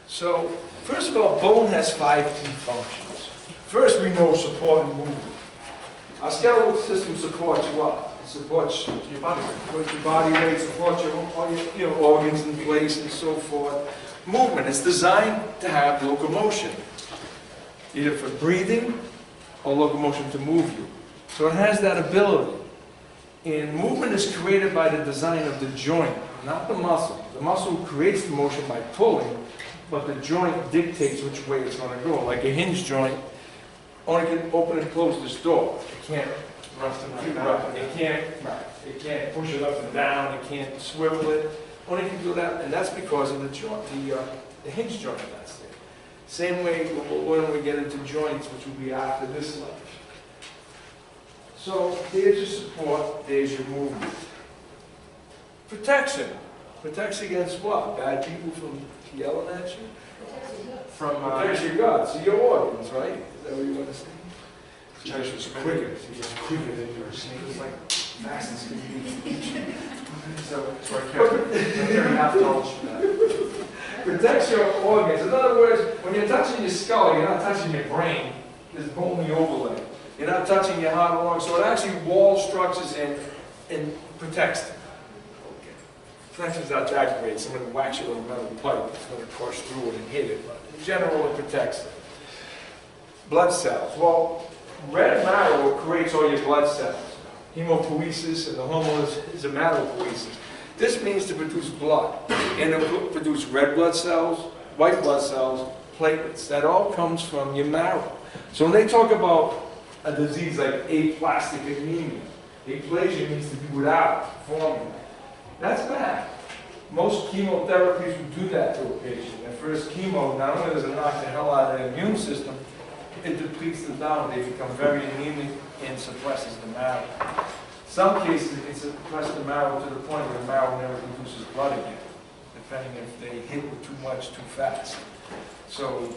So, first of all, bone has 5 key functions. First, we know support and movement. Our skeletal system supports what? It supports your body weight, supports all your organs in place and so forth. Movement, it's designed to have locomotion, either for breathing or locomotion to move you. So it has that ability. And movement is created by the design of the joint, not the muscle. The muscle creates the motion by pulling, but the joint dictates which way it's going to go. Like a hinge joint only can open and close this door. It can't it can't push it up and down, it can't swivel it. Only can do that, and that's because of the joint, the hinge joint that's there. Same way when we get into joints, which will be after this lecture. So there's your support, there's your movement. Protection. Protects against what? Bad people from yelling at you? Protects your guts, so your organs, right? Is that what you want to say? Protection is quicker. It's quicker than your snake. It's like fast as can be. So protects your organs. In other words, when you're touching your skull, you're not touching your brain. There's bony overlay. You're not touching your heart or lungs. So it actually walls structures and protects them. Protection's not that great. Somebody whacks you with a metal pipe, it's going to crush through it and hit it. But in general, it protects them. Blood cells. Well, red marrow creates all your blood cells. Hemopoiesis, and the hormone is hematopoiesis. This means to produce blood. And to produce red blood cells, white blood cells, platelets. That all comes from your marrow. So when they talk about a disease like aplastic anemia, aplasia means to be without formula. That's bad. Most chemotherapies will do that to a patient. At first chemo, not only does it knock the hell out of the immune system, it depletes them down. They become very anemic and suppresses the marrow. Some cases, it can suppress the marrow to the point where the marrow never produces blood again, depending if they hit with too much too fast. So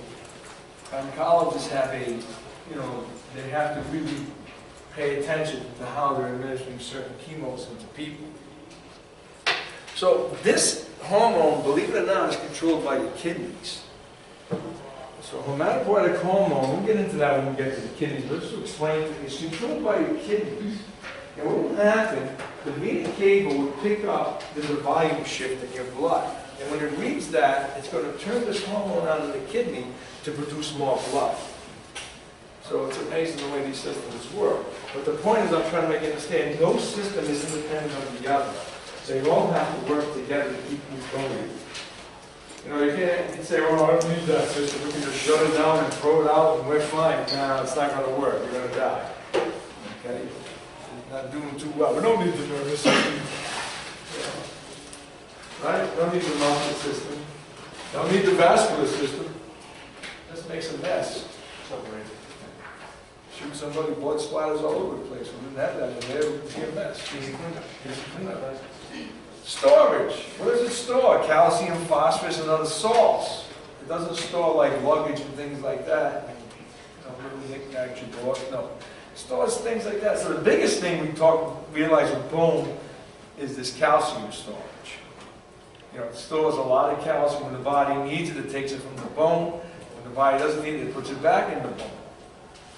oncologists have they have to really pay attention to how they're administering certain chemos into people. So this hormone, believe it or not, is controlled by your kidneys. So hematopoietic hormone, we'll get into that when we get to the kidneys, but just to explain it, it's controlled by your kidneys. And what will happen, the vena cava will pick up, there's a volume shift in your blood. And when it reads that, it's going to turn this hormone out of the kidney to produce more blood. So it's amazing the way these systems work. But the point is, I'm trying to make you understand, no system is independent of the other. They all have to work together to keep things going. You know, you can't say, well, I don't need that system. We can just shut it down and throw it out and we're fine. No, it's not going to work. You're going to die. Okay? You're not doing too well. We don't need the nervous system. Right? Don't need the muscle system. Don't need the vascular system. This makes a mess. Shoot somebody, blood splatters all over the place. We didn't have that in there. It would be a mess. Storage. What does it store? Calcium, phosphorus, and other salts. It doesn't store like luggage and things like that. Little knickknacks you bought. No. It stores things like that. So the biggest thing we realize with bone is this calcium storage. You know, it stores a lot of calcium. When the body needs it, it takes it from the bone. When the body doesn't need it, it puts it back in the bone.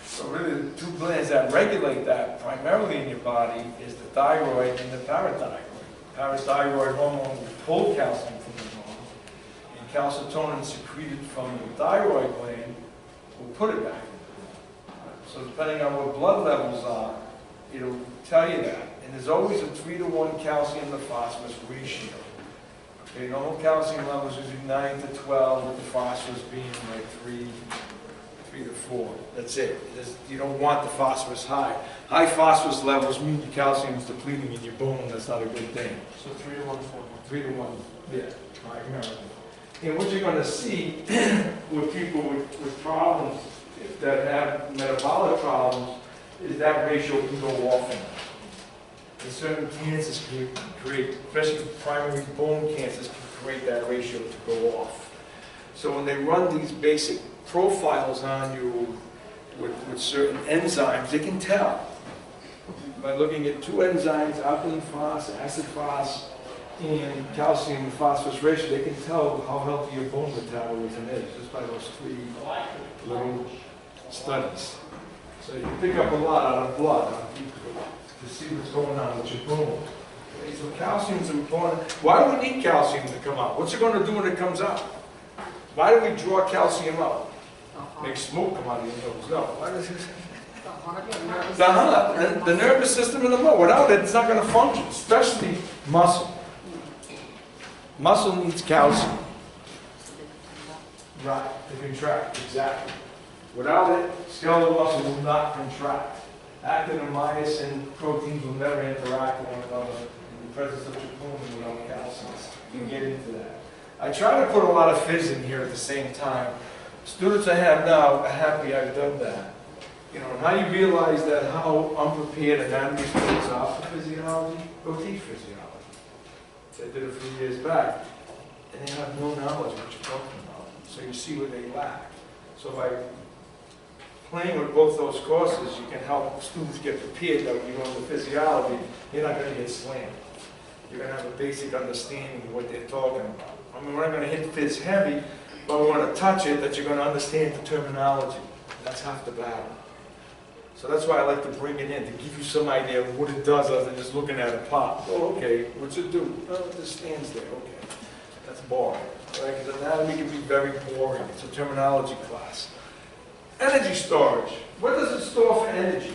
So really the two glands that regulate that primarily in your body is the thyroid and the parathyroid. Parathyroid hormone will pull calcium from the bone, and calcitonin secreted from the thyroid gland will put it back in the bone. So depending on what blood levels are, it'll tell you that. And there's always a 3-to-1 calcium to phosphorus ratio. Okay, normal calcium levels usually 9 to 12, with the phosphorus being like 3 to 4. That's it. You don't want the phosphorus high. High phosphorus levels mean your calcium is depleting in your bone. That's not a good thing. So 3 to 1, 4. 3 to 1. Yeah. And what you're going to see with people with problems that have metabolic problems is that ratio can go off. And certain cancers can create, especially primary bone cancers, can create that ratio to go off. So when they run these basic profiles on you with certain enzymes, they can tell by looking at 2 enzymes, alkaline phos, acid phos, and calcium and phosphorus ratio, they can tell how healthy your bone metabolism is just by those 3 little studies. So you can pick up a lot out of blood to see what's going on with your bone. Okay, so calcium is important. Why do we need calcium to come out? What's it going to do when it comes out? Why do we draw calcium out? Make smoke come out of your nose. No. Why does it? The heart, the nervous system in the bone. Without it, it's not going to function, especially muscle. Muscle needs calcium. Right, to contract, exactly. Without it, skeletal muscle will not contract. Actin and myosin proteins will never interact with one another in the presence of troponin without calcium. You can get into that. I try to put a lot of phys in here at the same time. Students I have now are happy I've done that. You know, how you realize that how unprepared anatomy students are for physiology, go teach physiology. I did it a few years back, and they have no knowledge of what you're talking about. So you see what they lack. So by playing with both those courses, you can help students get prepared that when you go into physiology, you're not going to get slammed. You're going to have a basic understanding of what they're talking about. I mean, we're not going to hit phys heavy, but we're going to touch it that you're going to understand the terminology. That's half the battle. So that's why I like to bring it in, to give you some idea of what it does other than just looking at it pop. Oh, okay, what's it do? Oh, it just stands there, okay. That's boring, right? Because anatomy can be very boring. It's a terminology class. Energy storage. What does it store for energy?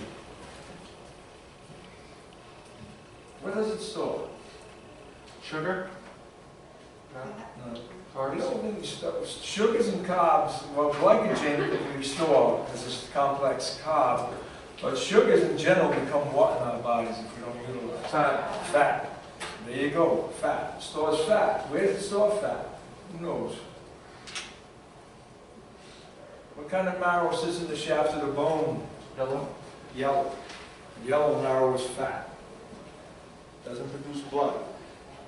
What does it store? Sugar? No. Carbs? No, sugars and carbs, well, glycogen we store as a complex carb, but sugars in general become what in our bodies if we don't utilize? Fat. Fat. There you go, fat. It stores fat. Where does it store fat? Who knows? What kind of marrow sits in the shaft of the bone? Yellow? Yellow. Yellow marrow is fat. Doesn't produce blood.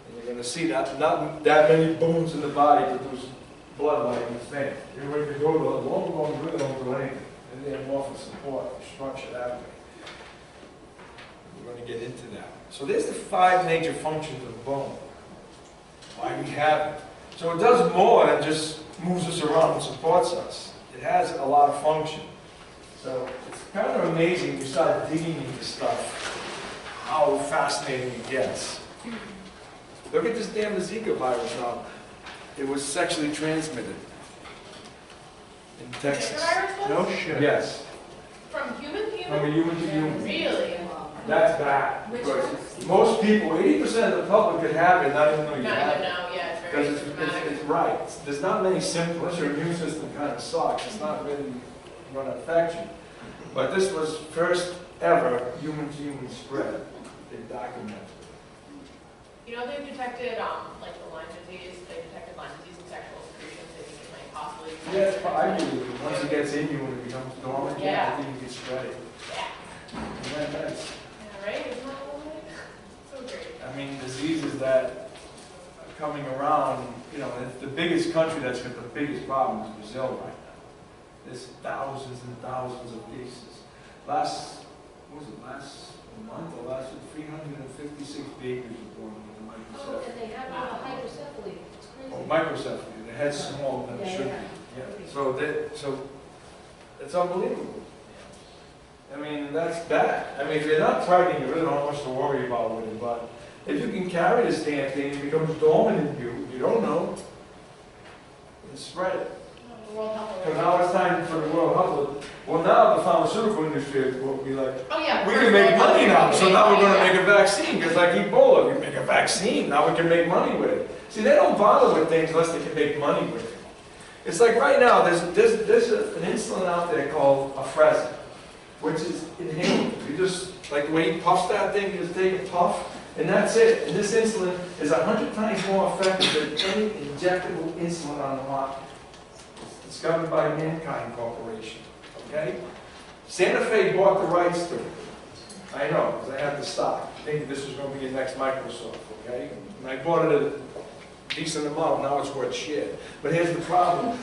And you're going to see that not that many bones in the body produce blood like you think. If you go to the long bones, really don't do anything. And they have more for support, structure that way. We're going to get into that. So there's the 5 major functions of bone. Why we have it. So it does more than just moves us around and supports us. It has a lot of function. So it's kind of amazing when you start digging into stuff, how fascinating it gets. Look at this damn Zika virus now. It was sexually transmitted in Texas. No shit. Yes. From human to human? From a human to human. Really? That's bad. Which Because one? most people, 80% of the public could have it, not even know you Not have even it. know, yeah, it's very Because symptomatic. it's right. There's not many symptoms. Your immune system kind of sucks. It's not really going to affect you. But this was first ever human-to-human spread. They documented. You know, they've detected, like the Lyme disease, they detected Lyme disease in sexual secretions, they think it might possibly be. Yes, but I believe it. Once it gets in you and it becomes dormant, Yeah. I think you can spread it. Yeah. Yeah, that's, Yeah, right? Isn't that what it is? So great. I mean, diseases that are coming around, you know, the biggest country that's got the biggest problem is Brazil right now. There's thousands and thousands of cases. Last month or last week, 356 babies were born with Oh, microcephaly. and they have hydrocephaly, it's crazy. Oh, microcephaly, the head's smaller than it should be. Yeah. So it's unbelievable. I mean, that's bad. I mean, if you're not pregnant, you really don't have much to worry about with it, but if you can carry this damn thing, it becomes dormant in you, you don't know, and spread it. The World Health Because Organization. now it's time for the World Health. Well, now the pharmaceutical industry will be like, Oh, yeah. we can make money now, so now we're going to make a vaccine, because like Ebola, we make a vaccine, now we can make money with it. See, they don't bother with things unless they can make money with it. It's like right now, there's an insulin out there called Afrezza, which is inhaled. You just, like the way you puff that thing, you just take a puff, and that's it. And this insulin is 100 times more effective than any injectable insulin on the market. It's discovered by Mankind Corporation, okay? Santa Fe bought the rights to it. I know, because I had the stock. I think this was going to be the next Microsoft, okay? And I bought it at a decent amount, now it's worth shit. But here's the problem.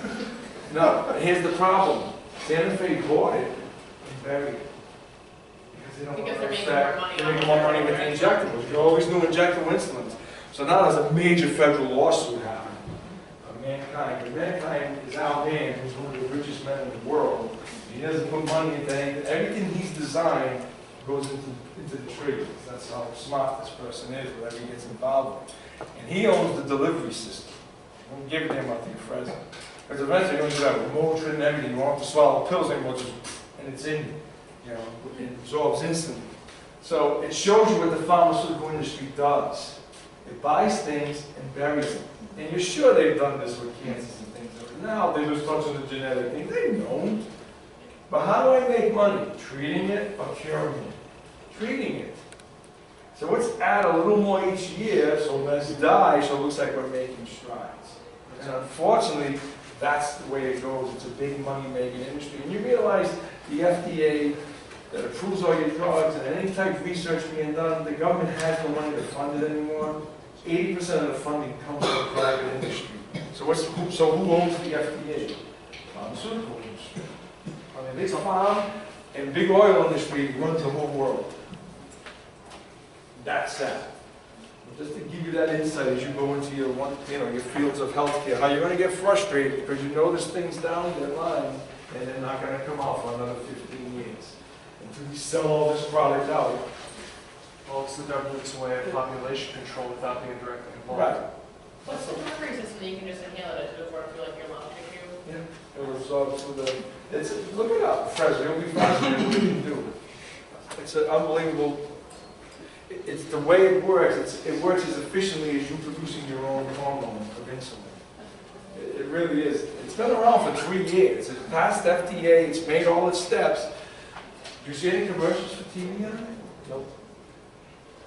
No, here's the problem. Santa Fe bought it and buried it. Because they don't Because want they're to making more affect, money they're on making it. more money with the injectables. You always knew injectable insulins. So now there's a major federal lawsuit happening on Mankind. Because Mankind is Al Man, who's one of the richest men in the world. He doesn't put money into anything. Everything he's designed goes into the tree. That's how smart this person is, whatever he gets involved with. And he owns the delivery system. Don't give it to him out to your friends. Because eventually you're going to have Motrin and everything. You won't have to swallow pills anymore, and it's in you. You know, it absorbs instantly. So it shows you what the pharmaceutical industry does. It buys things and buries them. And you're sure they've done this with cancers and things. Now they just touch on the genetic thing. They know. But how do I make money? Treating it or curing it? Treating it. So let's add a little more each year so less die, so it looks like we're making strides. And unfortunately, that's the way it goes. It's a big money-making industry. And you realize the FDA that approves all your drugs and any type of research being done, the government has no money to fund it anymore. 80% of the funding comes from the private industry. So who owns the FDA? Pharmaceutical industry. I mean, big farm and big oil industry runs the whole world. That's that. Just to give you that insight as you go into your your fields of healthcare, how you're going to get frustrated because you notice things down the line and they're not going to come out for another 15 years. Until you sell all this product out. Well, it's the government's way of population control without being directly involved. Right. What's the delivery system that you can just inhale it into before it feel like your lung tissue? Yeah. It was through the. Look it up, Fresno. You'll be fascinated what you can do. It's an unbelievable. It's the way it works. It works as efficiently as you producing your own hormone of insulin. It really is. It's been around for 3 years. It's passed FDA. It's made all its steps. Do you see any commercials for TV on it? Nope.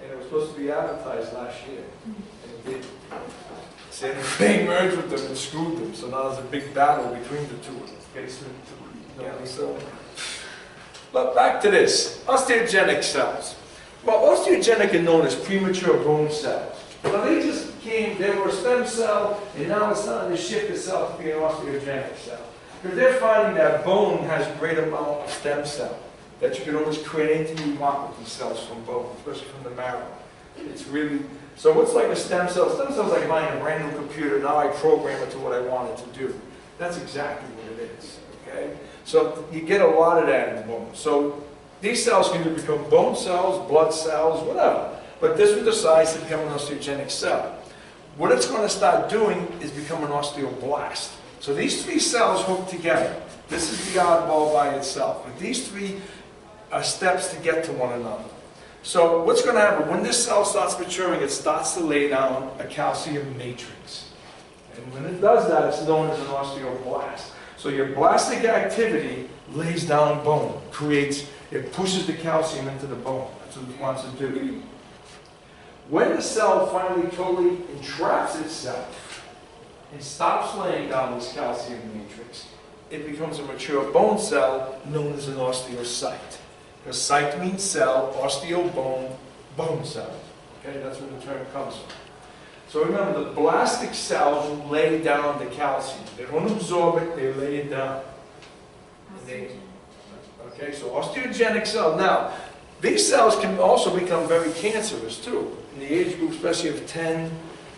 And it was supposed to be advertised last year. And it did. See, they merged with them and screwed them. So now there's a big battle between the two of them. But back to this. Osteogenic cells. Well, osteogenic are known as premature bone cells. Now they just they were a stem cell, and now it's starting to shift itself to be an osteogenic cell. Because they're finding that bone has a great amount of stem cell, that you can always create anything you want with these cells from bone, especially from the marrow. It's really, so what's like a stem cell? Stem cell is like buying a brand new computer, now I program it to what I want it to do. That's exactly what it is, okay? So you get a lot of that in the bone. So these cells can either become bone cells, blood cells, whatever. But this one decides to become an osteogenic cell. What it's going to start doing is become an osteoblast. So these three cells hook together. This is the oddball by itself. But these three are steps to get to one another. So what's going to happen? When this cell starts maturing, it starts to lay down a calcium matrix. And when it does that, it's known as an osteoblast. So your blastic activity lays down bone, it pushes the calcium into the bone. That's what it wants to do. When the cell finally totally entraps itself and stops laying down this calcium matrix, it becomes a mature bone cell known as an osteocyte. Because cyte means cell, osteo, bone cell. Okay, that's where the term comes from. So remember, the blastic cells lay down the calcium. They don't absorb it, they lay it down. Okay, so osteogenic cell. Now, these cells can also become very cancerous too. In the age group, especially of 10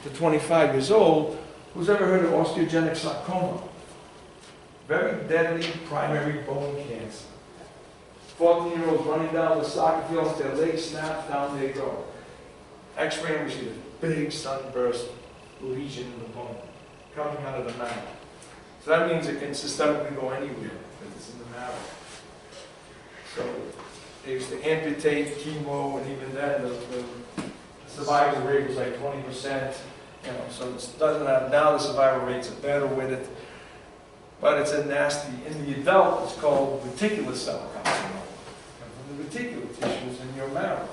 to 25 years old, who's ever heard of osteogenic sarcoma? Very deadly primary bone cancer. 14-year-olds running down the soccer field, their legs snap, down they go. X-ray, and we see this big sunburst lesion in the bone coming out of the marrow. So that means it can systemically go anywhere because it's in the marrow. So they used to amputate chemo, and even then the survival rate was like 20%. You know, so it doesn't have, now the survival rates are better with it. But it's a nasty, in the adult it's called reticular cell carcinoma. From the reticular tissues in your marrow.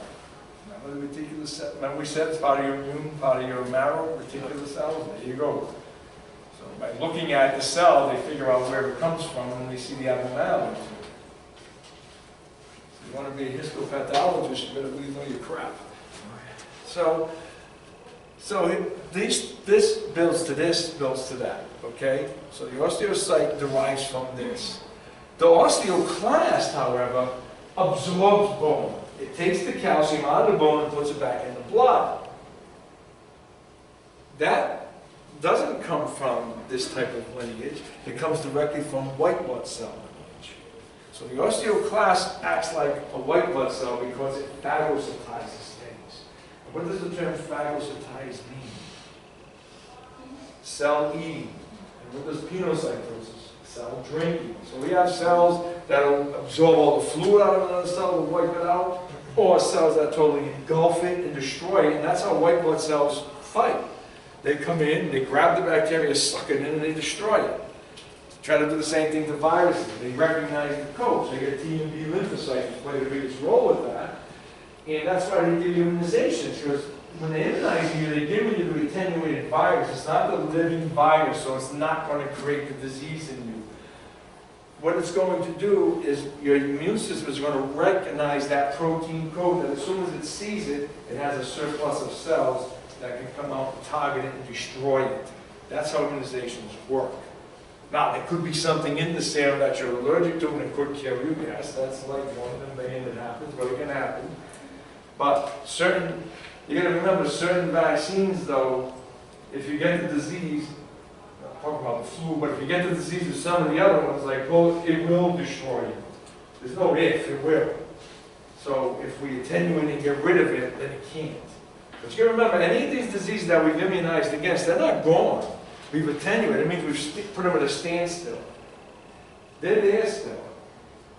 Remember the reticular cell, remember we said it's part of your immune, part of your marrow, reticular cells? There you go. So by looking at the cell, they figure out where it comes from and they see the abnormality. You want to be a histopathologist, you better really know your crap. So this builds to this, builds to that, okay? So the osteocyte derives from this. The osteoclast, however, absorbs bone. It takes the calcium out of the bone and puts it back in the blood. that doesn't come from this type of lineage. It comes directly from white blood cell lineage. So the osteoclast acts like a white blood cell because it phagocytizes things. And what does the term phagocytize mean? Cell eating. And what does penocytosis? Cell drinking. So we have cells that'll absorb all the fluid out of another cell and wipe it out, or cells that totally engulf it and destroy it, and that's how white blood cells fight. They come in, they grab the bacteria, suck it in, and they destroy it. Try to do the same thing to viruses. They recognize the codes. They get T and B lymphocytes play the biggest role with that, and that's why they give you immunizations, because when they immunize you, they give you the attenuated virus. It's not the living virus, so it's not going to create the disease in you. What it's going to do is your immune system is going to recognize that protein code, that as soon as it sees it, it has a surplus of cells that can come out and target it and destroy it. That's how immunizations work. Now, there could be something in the serum that you're allergic to and it could kill you. Yes, that's like 1 in a million that happens, but it can happen. But you got to remember, certain vaccines, though, if you get the disease, talk about the flu, but if you get the disease with some of the other ones, like, well, it will destroy you. There's no if, it will. So if we attenuate and get rid of it, then it can't. But you gotta remember, any of these diseases that we've immunized against, they're not gone. We've attenuated. It means we've put them at a standstill. They're there still.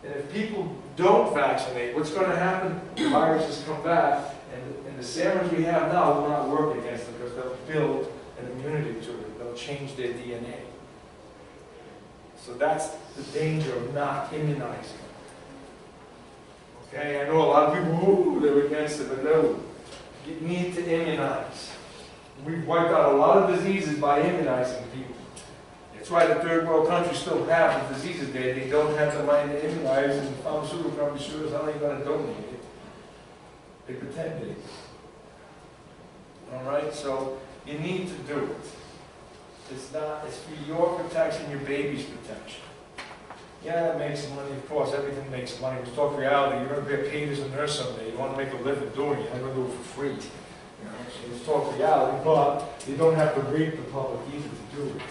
And if people don't vaccinate, what's going to happen? The viruses come back, and the serums we have now will not work against them because they'll build an immunity to it. They'll change their DNA. So that's the danger of not immunizing. Okay, I know a lot of people, ooh, they're against it, but no. You need to immunize. We've wiped out a lot of diseases by immunizing people. That's why the third world countries still have the diseases there. They don't have the money to immunize, and the pharmaceutical companies sure as hell ain't going to donate it. They pretend they do. All right, so you need to do it. It's for your protection, your baby's protection. Yeah, it makes money, of course, everything makes money. We talk reality, you're going to get paid as a nurse someday. You want to make a living doing it, you're not going to do it for free. You know, so let's talk reality, but you don't have to rape the public either to do it.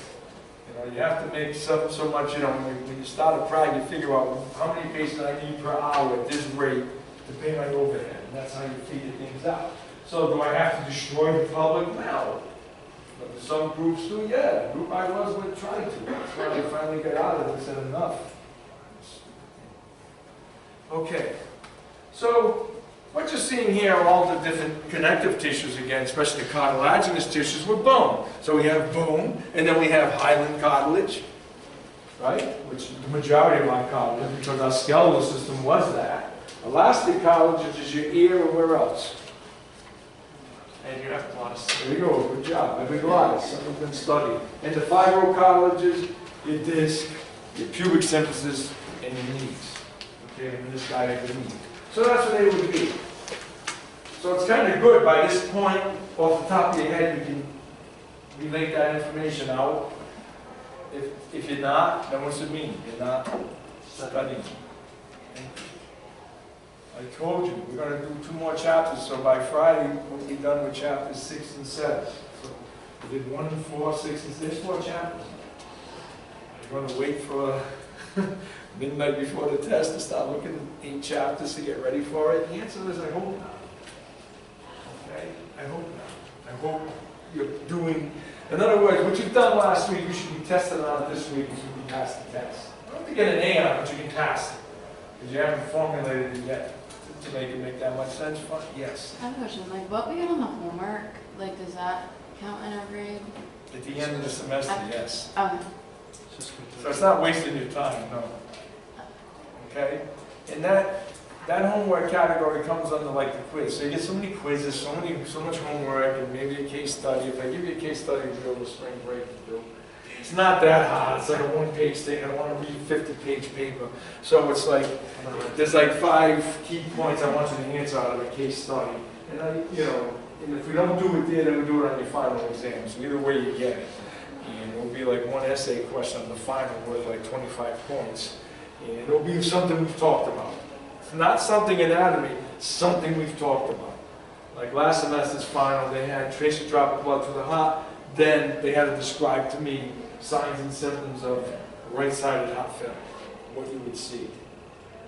You know, you have to make so much, you know, when you start a practice, you figure out how many patients I need per hour at this rate to pay my overhead, and that's how you figure things out. So do I have to destroy the public? No. But some groups do, yeah. The group I was with tried to. That's why I finally got out of it and said enough. Okay, so what you're seeing here are all the different connective tissues again, especially the cartilaginous tissues with bone. So we have bone, and then we have hyaline cartilage, right? Which the majority of our cartilage, because our skeletal system was that. Elastic cartilage is your ear and where else? And your epiglottis. There you go, good job. Epiglottis, something's been studied. And the fibrocartilages, your disc, your pubic symphysis, and your knees. Okay, and this guy at the knee. So that's what they would be. So it's kind of good by this point, off the top of your head, you can relate that information out. If you're not, then what's it mean? You're not studying. I told you, we're going to do 2 more chapters, so by Friday, we'll be done with chapters 6 and 7. So we did 1 and 4, 6 and 6, there's 4 chapters. You're going to wait for midnight before the test to start looking at 8 chapters to get ready for it? The answer is I hope not. Okay? I hope not. I hope you're doing, in other words, what you've done last week, you should be tested on it this week and you can pass the test. You don't have to get an A on it, but you can pass it. Because you haven't formulated it yet. To make it make that much sense, fine? Yes. I have a question. Like, what we get on the homework, like, does that count in our grade? At the end of the semester, yes. Okay. So it's not wasting your time, no. Okay? And that homework category comes under like the quiz. So you get so many quizzes, so much homework, and maybe a case study. If I give you a case study, we'll go to spring break to do. It's not that hard. It's like a 1-page thing. I don't want to read a 50-page paper. So it's like, there's like 5 key points I want you to answer out of a case study. And and if we don't do it there, then we do it on your final exam. So either way you get it. And it'll be like 1 essay question on the final worth like 25 points. And it'll be something we've talked about. It's not something anatomy, something we've talked about. Like last semester's final, they had trace a drop of blood through the heart. then they had to describe to me signs and symptoms of right-sided heart failure, what you would see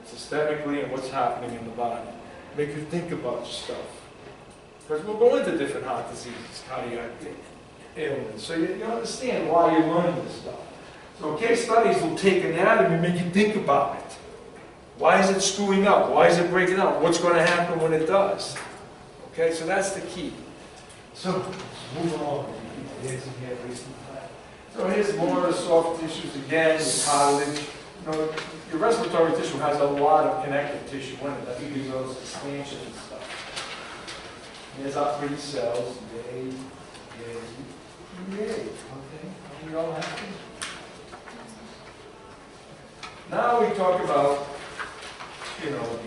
systemically and what's happening in the body. Make you think about stuff. Because we'll go into different heart diseases, cardiac ailments, so you understand why you're learning this stuff. So case studies will take anatomy and make you think about it. Why is it screwing up? Why is it breaking up? What's going to happen when it does? Okay, so that's the key. So, moving on. So here's more of the soft tissues again, the cartilage. You know, your respiratory tissue has a lot of connective tissue in it. That gives those expansions and stuff. Here's our pretty cells. Yay, yay, yay. Okay, are we all happy? Now we talk about, you know,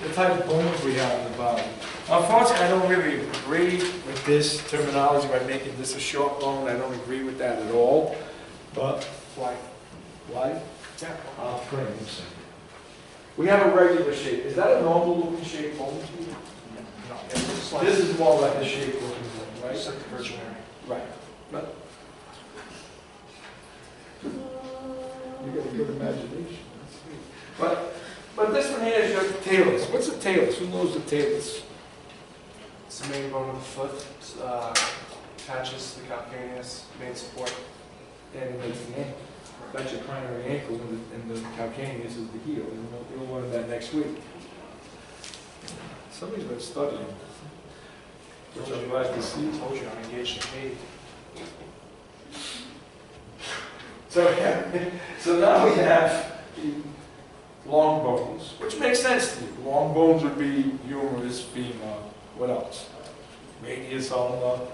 the type of bones we have in the body. Unfortunately, I don't really agree with this terminology by making this a short bone. I don't agree with that at all. But why? Why? Yeah, I'll explain in a second. We have a regular shape. Is that a normal looking shape bone to you? No, it's like, This is more like a shape looking bone, right? it's like the Virgin Mary. Right. But you got a good imagination. But this one here is your talus. What's a talus? Who knows the talus? It's the main bone of the foot. Attaches the calcaneus, main support. And it's the ankle. That's your primary ankle, and the calcaneus is the heel. And we'll learn that next week. Somebody's been studying, which I'm glad to see. I told you I'm engaged in Katie. So, so now we have long bones, which makes sense to you. Long bones would be humerus, femur, what else? Radius, ulna,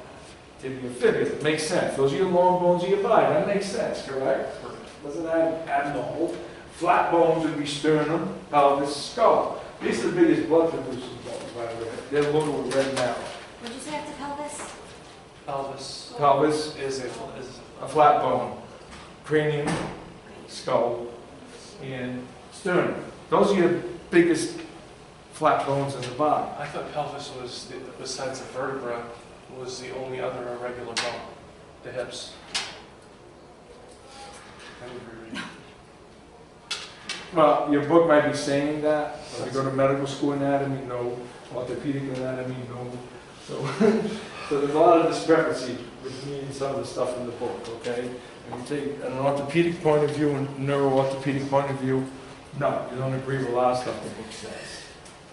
tibia, fibula. It makes sense. Those are your long bones of your body. That makes sense, correct? Wasn't that abnormal? Flat bones would be sternum, pelvis, skull. These are the biggest blood producing bones, by the way. They're loaded with red marrow. What'd you say after pelvis? Pelvis Pelvis, is a flat bone. Cranium, skull, and sternum. Those are your biggest flat bones in the body. I thought pelvis was, besides the vertebra, was the only other irregular bone. The hips. I would reread it. Well, your book might be saying that. If you go to medical school anatomy, no. Orthopedic anatomy, no. So, so there's a lot of discrepancy between some of the stuff in the book, okay? And you take an orthopedic point of view and neuro-orthopedic point of view, no, you don't agree with a lot of stuff the book says.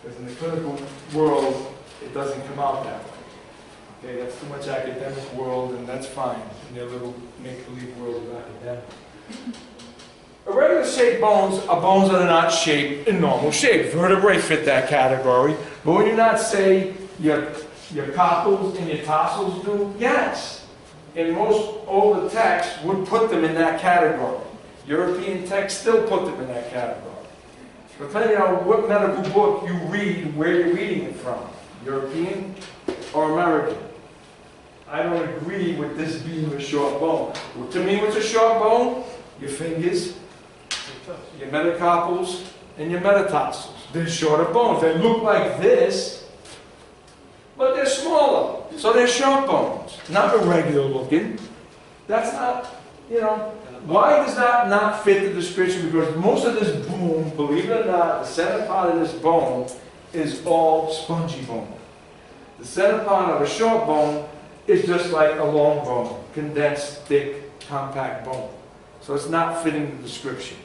Because in the clinical world, it doesn't come out that way. Okay, that's too much academic world, and that's fine in their little make-believe world of academic. Irregular shaped bones are bones that are not shaped in normal shape. Vertebrae fit that category. But when you not say your cockles and your tarsals do, yes. And most older texts would put them in that category. European texts still put them in that category. Depending on what medical book you read, where you're reading it from, European or American. I don't agree with this being a short bone. To me, what's a short bone? Your fingers, your metacarpals, and your metatarsals. They're shorter bones. They look like this, but they're smaller. So they're short bones, not irregular looking. That's not, you know, why does that not fit the description? Because most of this bone, believe it or not, the center part of this bone is all spongy bone. The center part of a short bone is just like a long bone, condensed, thick, compact bone. So it's not fitting the description.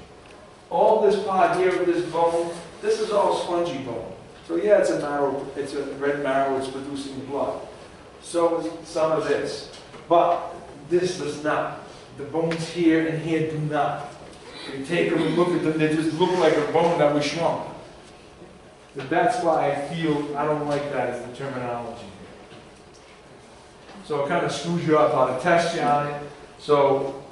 All this part here of this bone, this is all spongy bone. So yeah, it's a marrow, it's a red marrow, it's producing blood. So is some of this. But this does not. The bones here and here do not. You take them and look at them, they just look like a bone that was shrunk. But that's why I feel I don't like that as the terminology here. So it kind of screws you up how to test you on it. So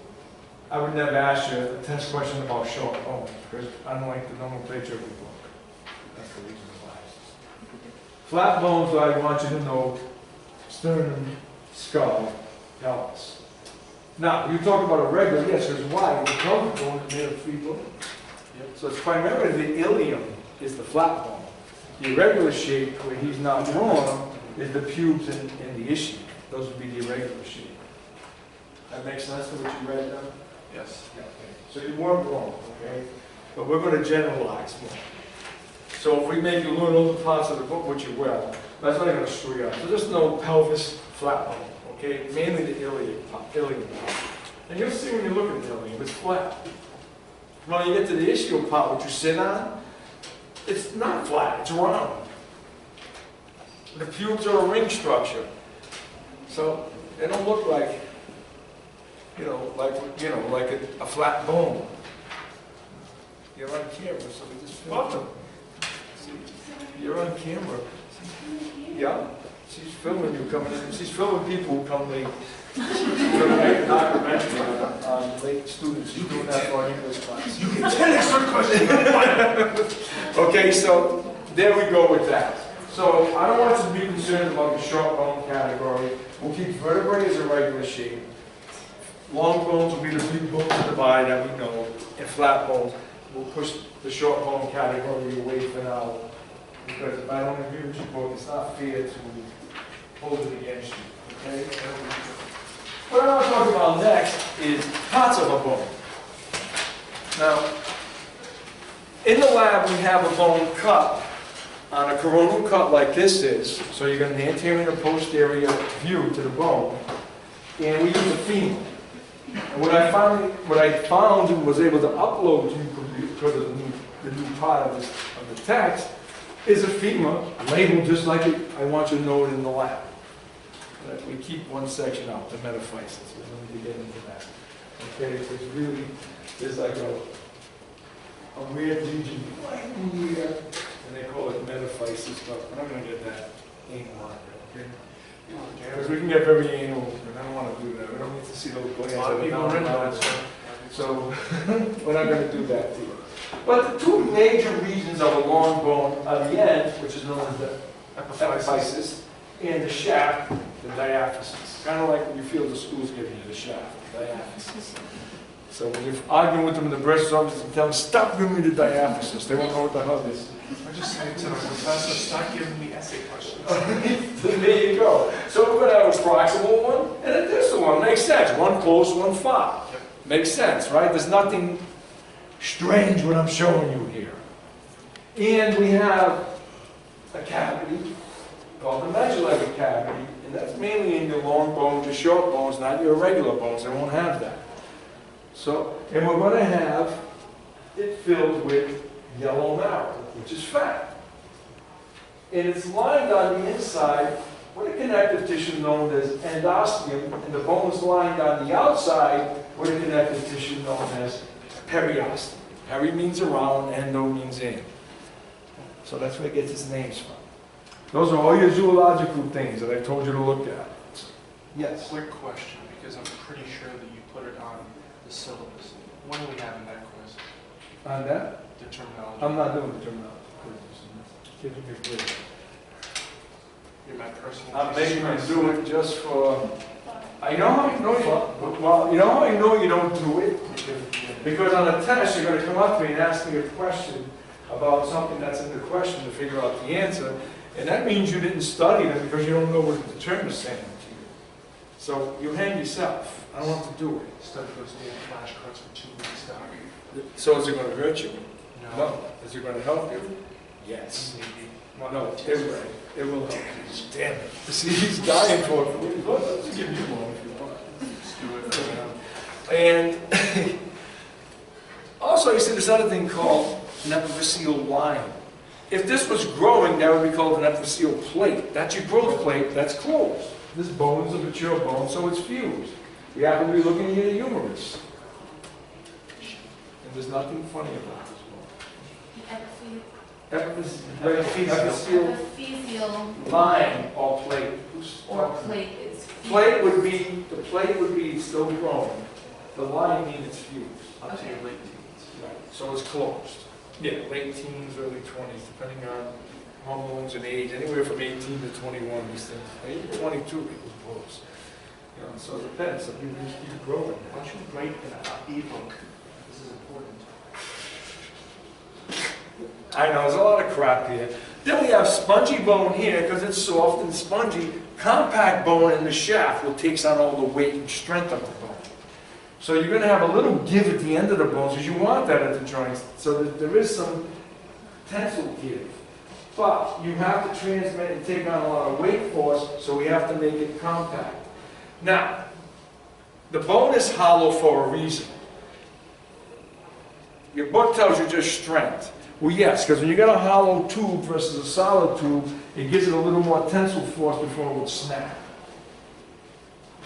I would never ask you a test question about short bones because I don't like the nomenclature of the book. That's the reason why. Flat bones, I want you to know, sternum, skull, pelvis. Now, you talk about a regular, yes, there's why. The pelvic bone is made of 3 bones. Yep. So it's primarily the ilium is the flat bone. The irregular shape, where he's not wrong, is the pubes and the ischium. those would be the irregular shape. That makes sense to what you read now? Yes. Okay. So you weren't wrong, okay? But we're going to generalize more. So if we make you learn all the parts of the book, which you will, that's not going to screw you up. So just know pelvis, flat bone, okay? Mainly the ilium part. And you'll see when you look at the ilium, it's flat. When you get to the ischial part, what you sit on, it's not flat, it's round. The pubes are a ring structure. So they don't look like, like a flat bone. You're on camera, so we just filmed them. You're on camera. Yeah, she's filming you coming in. She's filming people who come late. She's going to make a documentary on late students. She's doing that for our English class. You get 10 extra questions. Okay, so there we go with that. So I don't want you to be concerned about the short bone category. We'll keep vertebrae as a regular shape. Long bones will be the big bones of the body that we know, and flat bones. We'll push the short bone category away for now, because if I don't agree with your book, it's not fair to hold it against you, okay? What I want to talk about next is parts of a bone. Now, in the lab, we have a bone cut on a coronal cut like this is, so you got an anterior and posterior view to the bone, and we use a femur. And what I found and was able to upload to you because of the new part of the text is a femur labeled just like I want you to know it in the lab. But we keep one section out, the metaphysis. We don't need to get into that. Okay, so it's really, there's like a weird region right in here, and they call it metaphysis, but I'm not going to get that anal on it, okay? Because we can get very anal, and I don't want to do that. We don't need to see those glands. A lot of people are into that, So we're not going to do that to you. But the two major regions of a long bone are the end, which is known as the epiphysis, and the shaft, the diaphysis. Kind of like what you feel the school's giving you, the shaft, the diaphysis. So when you're arguing with them in the breast office and tell them, stop giving me the diaphysis, they won't know what the hell this is. I just say to the professor, stop giving me essay questions. There you go. So we're going to have a proximal one and a distal one. Makes sense. One close, one far. Yep. Makes sense, right? There's nothing strange what I'm showing you here. And we have a cavity called the medullary cavity, and that's mainly in your long bones, your short bones, not your irregular bones. They won't have that. So, and we're going to have it filled with yellow marrow, which is fat. And it's lined on the inside with a connective tissue known as endosteum, and the bone is lined on the outside with a connective tissue known as periosteum. Peri means around, endo means in. So that's where it gets its names from. Those are all your zoological things that I told you to look at. Yes? Quick question, because I'm pretty sure that you put it on the syllabus. When are we having that quiz? On that? The terminology. I'm not doing the terminology. Kids will be good. You're my personal. I'm making you do it just for. I know how you know you. Well, you know how I know you don't do it? Because on a test, you're going to come up to me and ask me a question about something that's in the question to figure out the answer, and that means you didn't study them because you don't know what the term is saying to you. So you hang yourself. I don't want to do it. Study those damn flashcards for 2 weeks, Doc. So is it going to hurt you? No. Is it going to help you? Yes. Maybe. Well, no, it will help you. Damn it. See, he's dying for it. Let's give you one if you want. Let's do it. And also, you see this other thing called an epiphyseal line. If this was growing, that would be called an epiphyseal plate. That's your growth plate, that's closed. This bone is a mature bone, so it's fused. You happen to be looking at the humerus. And there's nothing funny about this bone. Epiphyseal Epiphyseal line or plate. or plate is. The plate would be still growing. The line means it's fused. Up to your late teens. Right. So it's closed. Yeah, late teens, early 20s, depending on hormones and age, anywhere from 18 to 21, these things. Even 22 people close. You know, so it depends. Some people just keep growing. Why don't you write an e-book? This is important. I know, there's a lot of crap here. Then we have spongy bone here, because it's soft and spongy. Compact bone in the shaft, which takes on all the weight and strength of the bone. So you're going to have a little give at the end of the bones, because you want that at the joints, so that there is some tensile give. But you have to transmit and take on a lot of weight force, so we have to make it compact. Now, the bone is hollow for a reason. Your book tells you just strength. Well, yes, because when you got a hollow tube versus a solid tube, it gives it a little more tensile force before it would snap.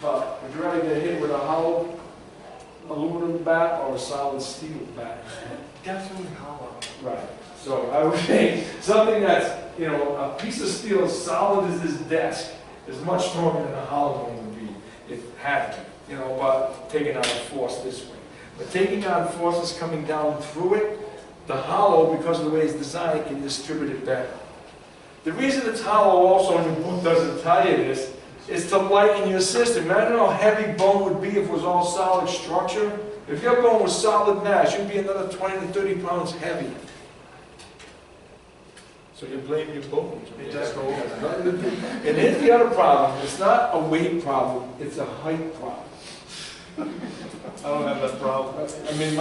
But would you rather get hit with a hollow aluminum bat or a solid steel bat? Definitely hollow. Right. So I would think something that's, you know, a piece of steel as solid as this desk is much stronger than a hollow one would be if it had to, you know, but taking on force this way. But taking on forces coming down through it, the hollow, because of the way it's designed, can distribute it better. The reason it's hollow also, and your book doesn't tell you this, is to lighten your system. Imagine how heavy bone would be if it was all solid structure. If your bone was solid mass, you'd be another 20 to 30 pounds heavier. So you blame your bones. It does go over that. And here's the other problem. It's not a weight problem, it's a height problem. I don't have that problem. I mean,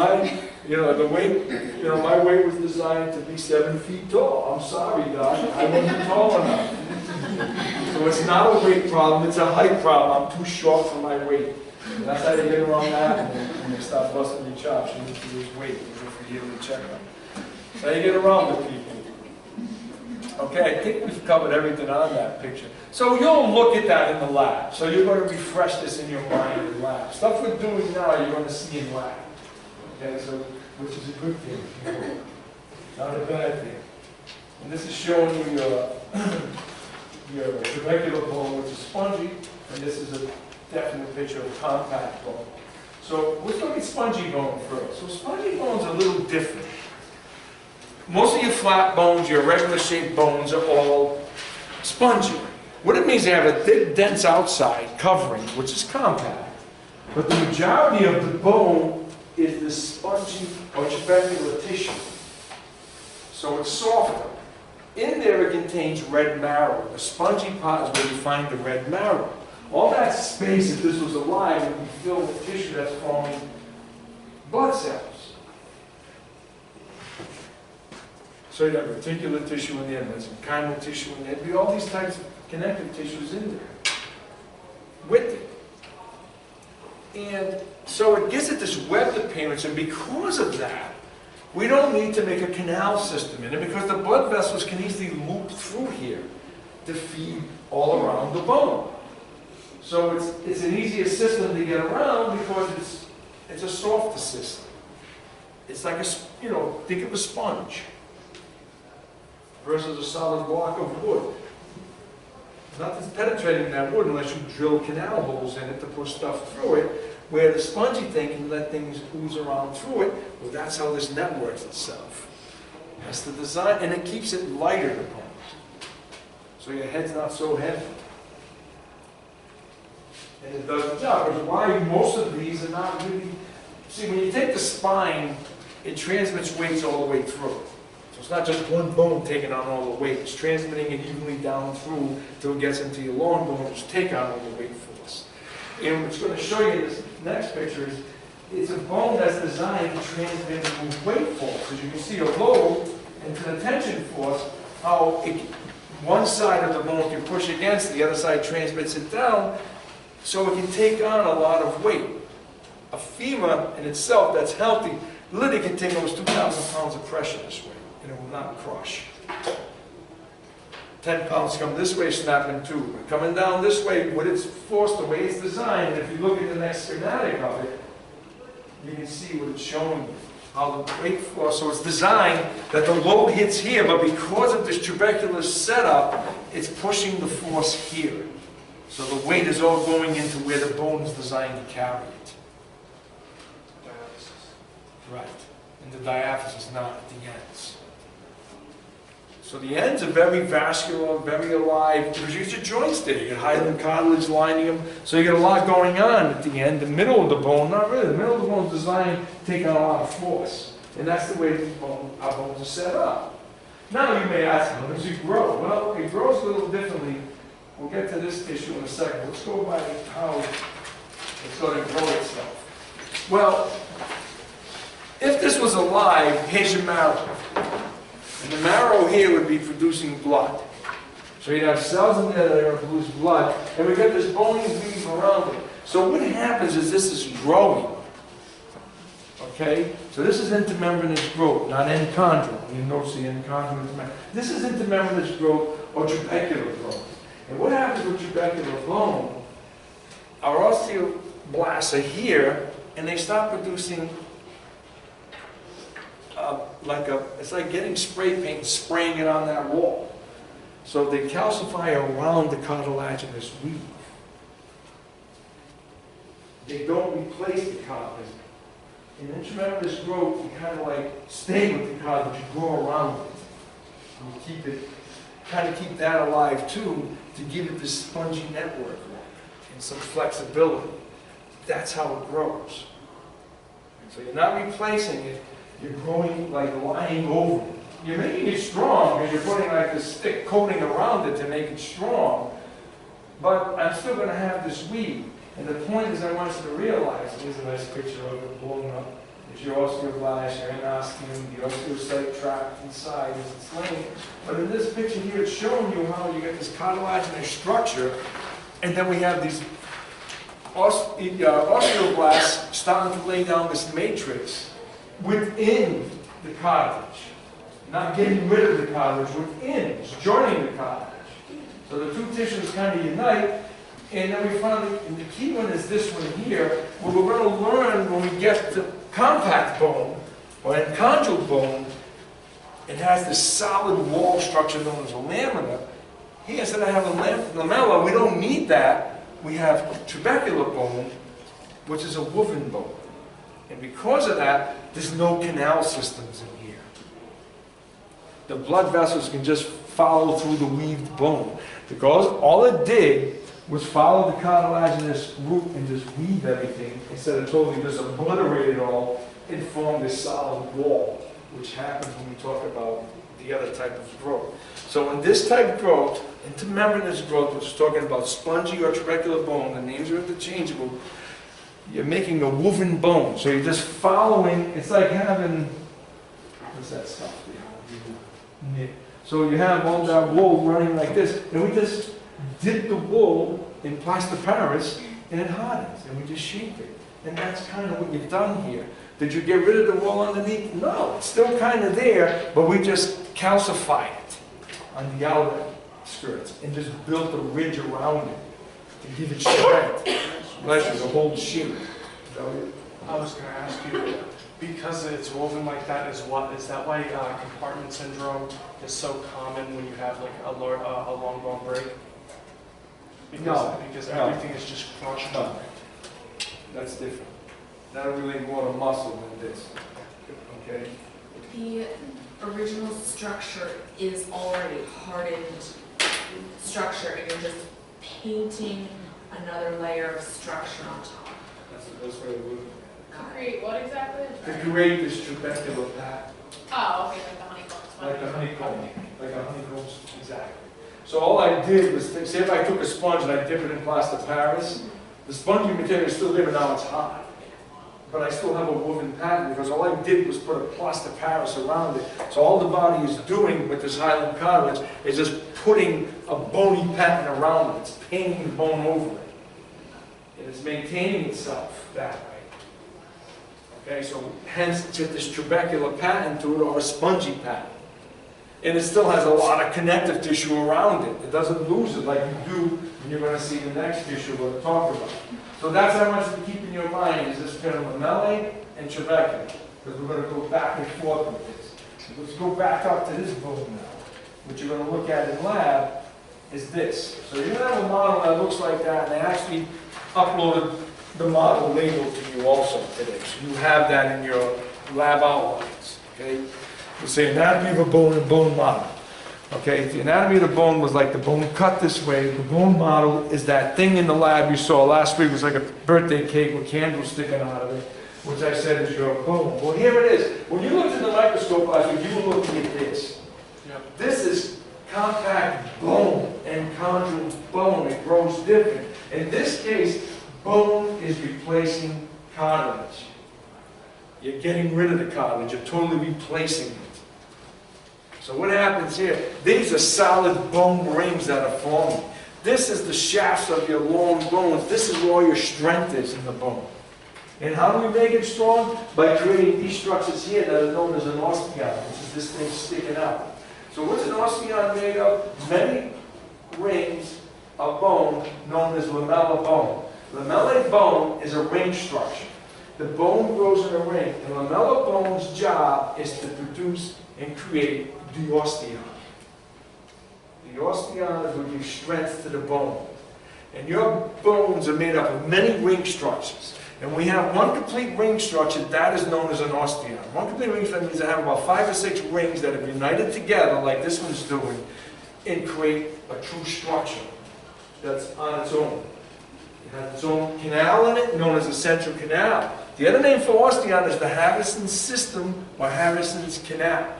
the weight, my weight was designed to be 7 feet tall. I'm sorry, Doc, I wasn't tall enough. So it's not a weight problem, it's a height problem. I'm too short for my weight. And that's how you get around that, and you start busting your chops. You need to lose weight, you go for yearly checkup. That's how you get around the people. Okay, I think we've covered everything on that picture. So you'll look at that in the lab. So you're going to refresh this in your mind in lab. Stuff we're doing now, you're going to see in lab. Okay, so, which is a good thing. Not a bad thing. And this is showing you your trabecular bone, which is spongy, and this is a definite picture of compact bone. So let's look at spongy bone first. So spongy bone's a little different. Most of your flat bones, your regular shaped bones are all spongy. What it means, they have a thick, dense outside covering, which is compact. But the majority of the bone is the spongy or trabecular tissue. So it's softer. In there it contains red marrow. The spongy part is where you find the red marrow. All that space, if this was alive, would be filled with tissue that's forming blood cells. So you'd have reticular tissue in there, and there's some chimal tissue in there. There'd be all these types of connective tissues in there with it. And so it gives it this webbed appearance, and because of that, we don't need to make a canal system in it, because the blood vessels can easily loop through here to feed all around the bone. So it's an easier system to get around because it's a softer system. It's like think of a sponge versus a solid block of wood. Nothing's penetrating that wood unless you drill canal holes in it to push stuff through it, where the spongy thing can let things ooze around through it. Well, that's how this networks itself. That's the design, and it keeps it lighter to bone. So your head's not so heavy. And it does the job, which is why most of these are not really... See, when you take the spine, it transmits weights all the way through. So it's not just one bone taking on all the weight. It's transmitting it evenly down through till it gets into your long bone, which take on all the weight force. And what's going to show you in this next picture is it's a bone that's designed to transmit weight force. As you can see, a load into the tension force, how one side of the bone can push against, the other side transmits it down, so it can take on a lot of weight. A femur in itself that's healthy literally can take almost 2,000 pounds of pressure this way, and it will not crush. 10 pounds come this way, snapping too. Coming down this way, with its force, the way it's designed, and if you look at the next schematic of it, you can see what it's showing you. How the weight force, so it's designed that the load hits here, but because of this trabecular setup, it's pushing the force here. So the weight is all going into where the bone is designed to carry it. Diaphysis. Right. And the diaphysis, not at the ends. So the ends are very vascular, very alive, because you get your joints there. You get hyaline cartilage lining them, so you get a lot going on at the end. The middle of the bone, not really. The middle of the bone is designed to take on a lot of force. And that's the way our bones are set up. Now you may ask, how does it grow? Well, it grows a little differently. We'll get to this issue in a second. Let's go by how it's going to grow itself. Well, if this was alive, here's your marrow. And the marrow here would be producing blood. So you'd have cells in there that are going to produce blood, and we get this bony weave around it. So what happens is this is growing. Okay? So this is intermembranous growth, not enchondral. You notice the enchondral. This is intermembranous growth or trabecular growth. And what happens with trabecular bone, our osteoblasts are here, and they start producing it's like getting spray paint and spraying it on that wall. So they calcify around the cartilaginous weave. They don't replace the cartilage. In intramembranous growth, you kind of like stay with the cartilage, you grow around it. And you keep it, kind of keep that alive too, to give it this spongy network and some flexibility. That's how it grows. So you're not replacing it, you're growing like lying over it. You're making it strong because you're putting like this thick coating around it to make it strong, but I'm still going to have this weave. And the point is I want you to realize, here's a nice picture of it blown up, is your osteoblast, your enosteum, the osteocyte tract inside as it's laying. But in this picture here, it's showing you how you get this cartilaginous structure, and then we have these osteoblasts starting to lay down this matrix within the cartilage. Not getting rid of the cartilage, within, it's joining the cartilage. So the two tissues kind of unite, and then we finally, and the key one is this one here, where we're going to learn when we get to compact bone, or enchondral bone, it has this solid wall structure known as a lamina. Here, instead of having lamella, we don't need that. We have trabecular bone, which is a woven bone. And because of that, there's no canal systems in here. The blood vessels can just follow through the weaved bone. Because all it did was follow the cartilaginous root and just weave everything, instead of totally just obliterate it all and form this solid wall, which happens when we talk about the other type of growth. So in this type of growth, intermembranous growth, which is talking about spongy or trabecular bone, the names are interchangeable, you're making a woven bone. So you're just following, it's like having, what's that stuff? So you have all that wool running like this, and we just dip the wool in plaster Paris, and it hardens, and we just shape it. And that's kind of what you've done here. Did you get rid of the wool underneath? No, it's still kind of there, but we just calcified it on the outer skirts and just built a ridge around it to give it strength. Bless you, the whole shape. I was going to ask you, because it's woven like that, is that why compartment syndrome is so common when you have like a long bone break? Because everything is just crushed up. That's different. That'll relate more to muscle than this. Okay? The original structure is already hardened structure, and you're just painting another layer of structure on top. That's the best way to look To create what exactly? at it. To create this trabecular pattern. Oh, okay, like the honeycomb. Like a honeycomb. Like a honeycomb, exactly. So all I did was, say if I took a sponge and I dip it in plaster Paris, the spongy material is still there, but now it's hard. But I still have a woven pattern because all I did was put a plaster Paris around it. So all the body is doing with this hyaline cartilage is just putting a bony pattern around it. It's painting the bone over it. And it's maintaining itself that way. Okay, so hence it's got this trabecular pattern to it, or a spongy pattern. And it still has a lot of connective tissue around it. It doesn't lose it like you do when you're going to see the next tissue we're going to talk about. So that's what I want you to keep in your mind, is this kind of lamellae and trabecular, because we're going to go back and forth with this. So let's go back up to this bone now. What you're going to look at in lab is this. So you're going to have a model that looks like that, and they actually uploaded the model label to you also today. So you have that in your lab outlines, okay? We'll say anatomy of a bone and bone model. Okay, the anatomy of the bone was like the bone cut this way. The bone model is that thing in the lab you saw last week. It was like a birthday cake with candles sticking out of it, which I said is your bone. Well, here it is. When you looked at the microscope last week, you were looking at this. Yep. This is compact bone and chondral bone. It grows different. In this case, bone is replacing cartilage. You're getting rid of the cartilage. You're totally replacing it. So what happens here? These are solid bone rings that are forming. This is the shafts of your long bones. This is where all your strength is in the bone. And how do we make it strong? By creating these structures here that are known as an osteon, which is this thing sticking out. So what's an osteon made of? Many rings of bone known as lamellar bone. Lamellar bone is a ring structure. The bone grows in a ring, and lamellar bone's job is to produce and create the osteon. The osteon will give strength to the bone. And your bones are made up of many ring structures. And we have one complete ring structure, that is known as an osteon. One complete ring structure means I have about 5 or 6 rings that have united together, like this one's doing, and create a true structure that's on its own. It has its own canal in it, known as the central canal. The other name for osteon is the Harrison's system or Harrison's canal.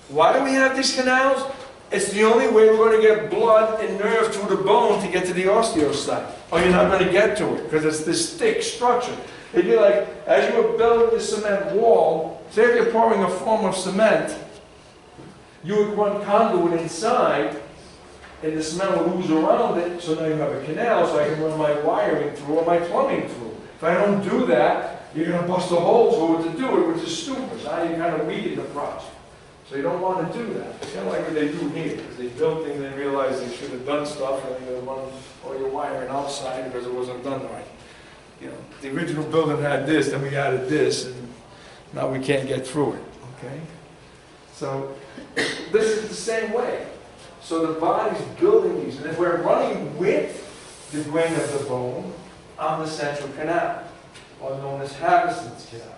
Why do we have these canals? It's the only way we're going to get blood and nerve through the bone to get to the osteocyte. Or you're not going to get to it, because it's this thick structure. It'd be like, as you were building the cement wall, say if you're pouring a form of cement, you would run conduit inside, and the cement would ooze around it, so now you have a canal, so I can run my wiring through or my plumbing through. If I don't do that, you're going to bust a hole through it to do it, which is stupid. Now you kind of weaken the project. So you don't want to do that. It's kind of like what they do here, because they built things and they realized they should have done stuff, and they're going to run all your wiring outside because it wasn't done right. You know, the original building had this, then we added this, and now we can't get through it. Okay? So this is the same way. So the body's building these, and if we're running with the grain of the bone on the central canal, or known as Harrison's canal.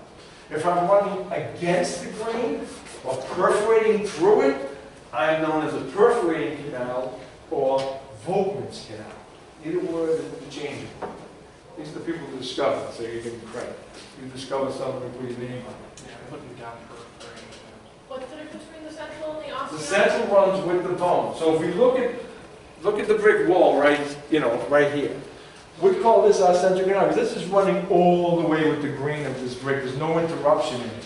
If I'm running against the grain, or perforating through it, I'm known as a perforating canal or Volkmann's canal. Either word is interchangeable. These are the people who discovered it, so you give them credit. You discover something and put your name on it. Yeah, putting down perforating. What's the difference between the central and the osteon? The central runs with the bone. So if we look at the brick wall right here. We call this our central canal because this is running all the way with the grain of this brick. There's no interruption in it.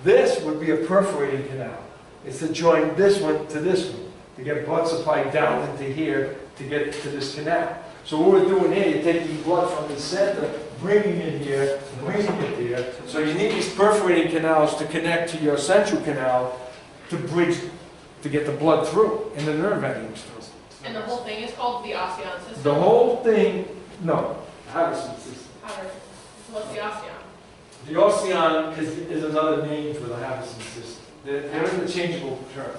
This would be a perforating canal. It's to join this one to this one, to get blood supply down into here to get to this canal. So what we're doing here, you're taking blood from the center, bringing it here, bringing it there. So you need these perforating canals to connect to your central canal to bridge, to get the blood through and the nerve endings through. And the whole thing is called the osteon system? The whole thing, no, Harrison system. What's the osteon? The osteon is another name for the Harrison system. They're interchangeable terms.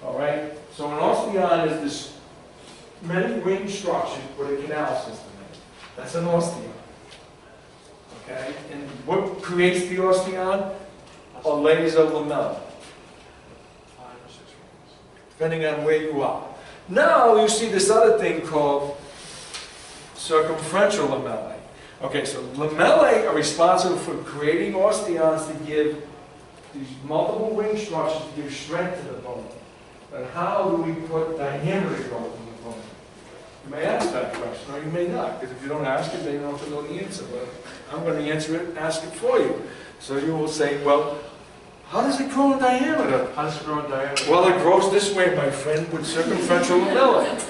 All right? So an osteon is this many ring structure with a canal system in it. That's an osteon. Okay? And what creates the osteon? Are layers of lamella, 5 or 6 rings. depending on where you are. Now you see this other thing called circumferential lamellae. Okay, so lamellae are responsible for creating osteons to give these multiple ring structures to give strength to the bone. But how do we put diameter growth in the bone? You may ask that question, or you may not, because if you don't ask it, then you don't have to know the answer. But I'm going to answer it, ask it for you. So you will say, well, how does it grow in diameter? How does it grow in diameter? Well, it grows this way, my friend, with circumferential lamellae.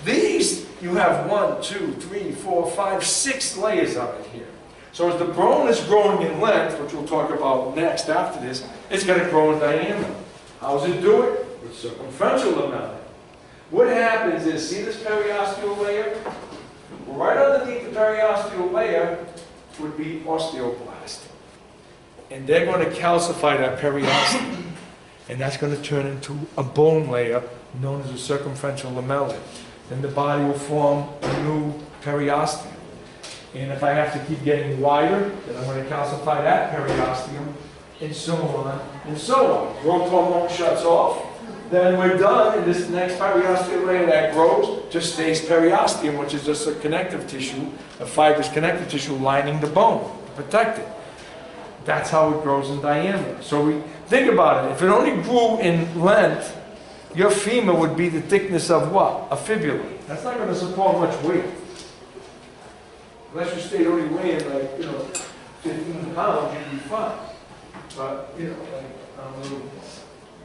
These, you have 1, 2, 3, 4, 5, 6 layers of it here. So as the bone is growing in length, which we'll talk about next after this, it's going to grow in diameter. How does it do it? With circumferential lamellae. What happens is, see this periosteal layer? Right underneath the periosteal layer would be osteoblasts. And they're going to calcify that periosteum. And that's going to turn into a bone layer known as a circumferential lamellae. Then the body will form a new periosteum. And if I have to keep getting wider, then I'm going to calcify that periosteum, and so on, and so on. Growth hormone shuts off. Then we're done, and this next periosteal layer that grows just stays periosteum, which is just a connective tissue, a fibrous connective tissue lining the bone to protect it. That's how it grows in diameter. So we think about it. If it only grew in length, your femur would be the thickness of what? A fibula. That's not going to support much weight. Unless you stayed only weighing like, 15 pounds, you'd be fine. But, like a little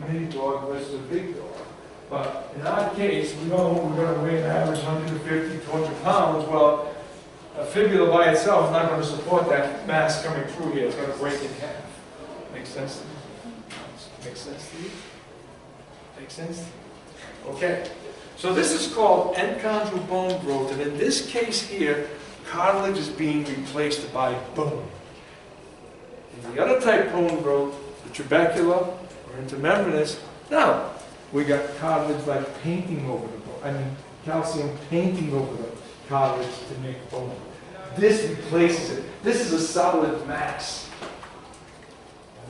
mini dog versus a big dog. But in our case, we know we're going to weigh an average 150, 200 pounds. Well, a fibula by itself is not going to support that mass coming through here. It's going to break in half. Makes sense to you? Makes sense to you? Makes sense? Okay. So this is called enchondral bone growth, and in this case here, cartilage is being replaced by bone. In the other type bone growth, the trabecular or intermembranous, now we got cartilage like painting over the bone. I mean, calcium painting over the cartilage to make bone. This replaces it. This is a solid mass.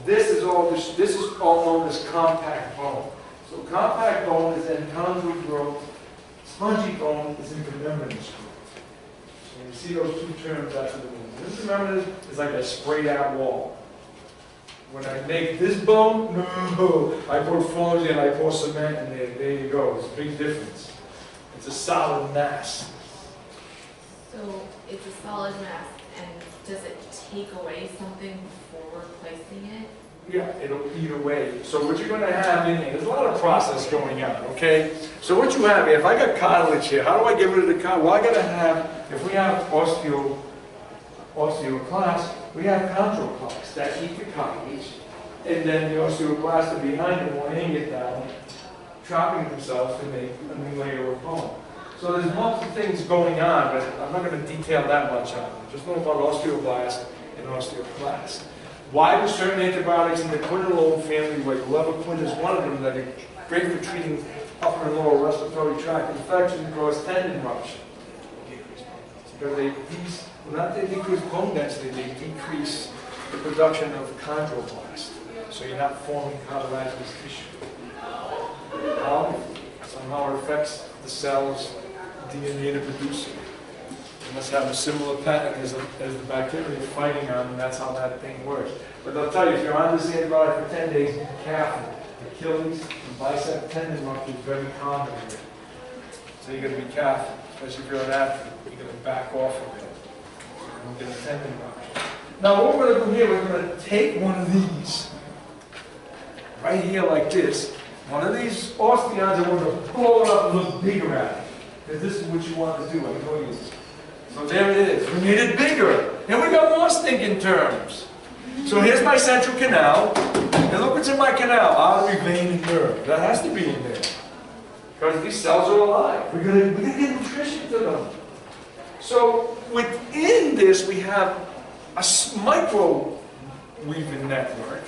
This is all known as compact bone. So compact bone is enchondral growth. Spongy bone is intermembranous growth. So you see those two terms after the bone. Intermembranous is like a sprayed out wall. When I make this bone, no, I put foams in, I pour cement in there. There you go. It's a big difference. It's a solid mass. So it's a solid mass, and does it take away something before replacing it? Yeah, it'll eat away. So what you're going to have in here, there's a lot of process going on, okay? So what you have here, if I got cartilage here, how do I get rid of the cartilage? Well, I got to have, if we have osteoclasts, we have chondroclasts that eat the cartilage, and then the osteoclasts are behind them, weighing it down, chopping themselves to make a new layer of bone. So there's multiple things going on, but I'm not going to detail that much on it. Just know about osteoblasts and osteoclasts. Why do certain antibiotics in the quinolone family, like levaquin is one of them, that are great for treating upper and lower respiratory tract infections, cause tendon rupture? Because they decrease bone density, they decrease the production of chondroblast. So you're not forming cartilaginous tissue. Somehow it affects the cells DNA to produce it. It must have a similar pattern as the bacteria fighting on, and that's how that thing works. But they'll tell you, if you're on this antibiotic for 10 days, be careful. Achilles and bicep tendon rupture is very common here. So you got to be careful, especially if you're an athlete. You got to back off a bit. You don't get a tendon rupture. Now what we're going to do here, we're going to take one of these, right here like this. One of these osteons, and we're going to blow it up and look bigger at it. Because this is what you want to do. I know you. So there it is. We made it bigger. And we got more stinking terms. So here's my central canal. And look what's in my canal. Artery, vein, and nerve. That has to be in there. Because these cells are alive. We're gonna get nutrition to them. So within this, we have a micro weaving network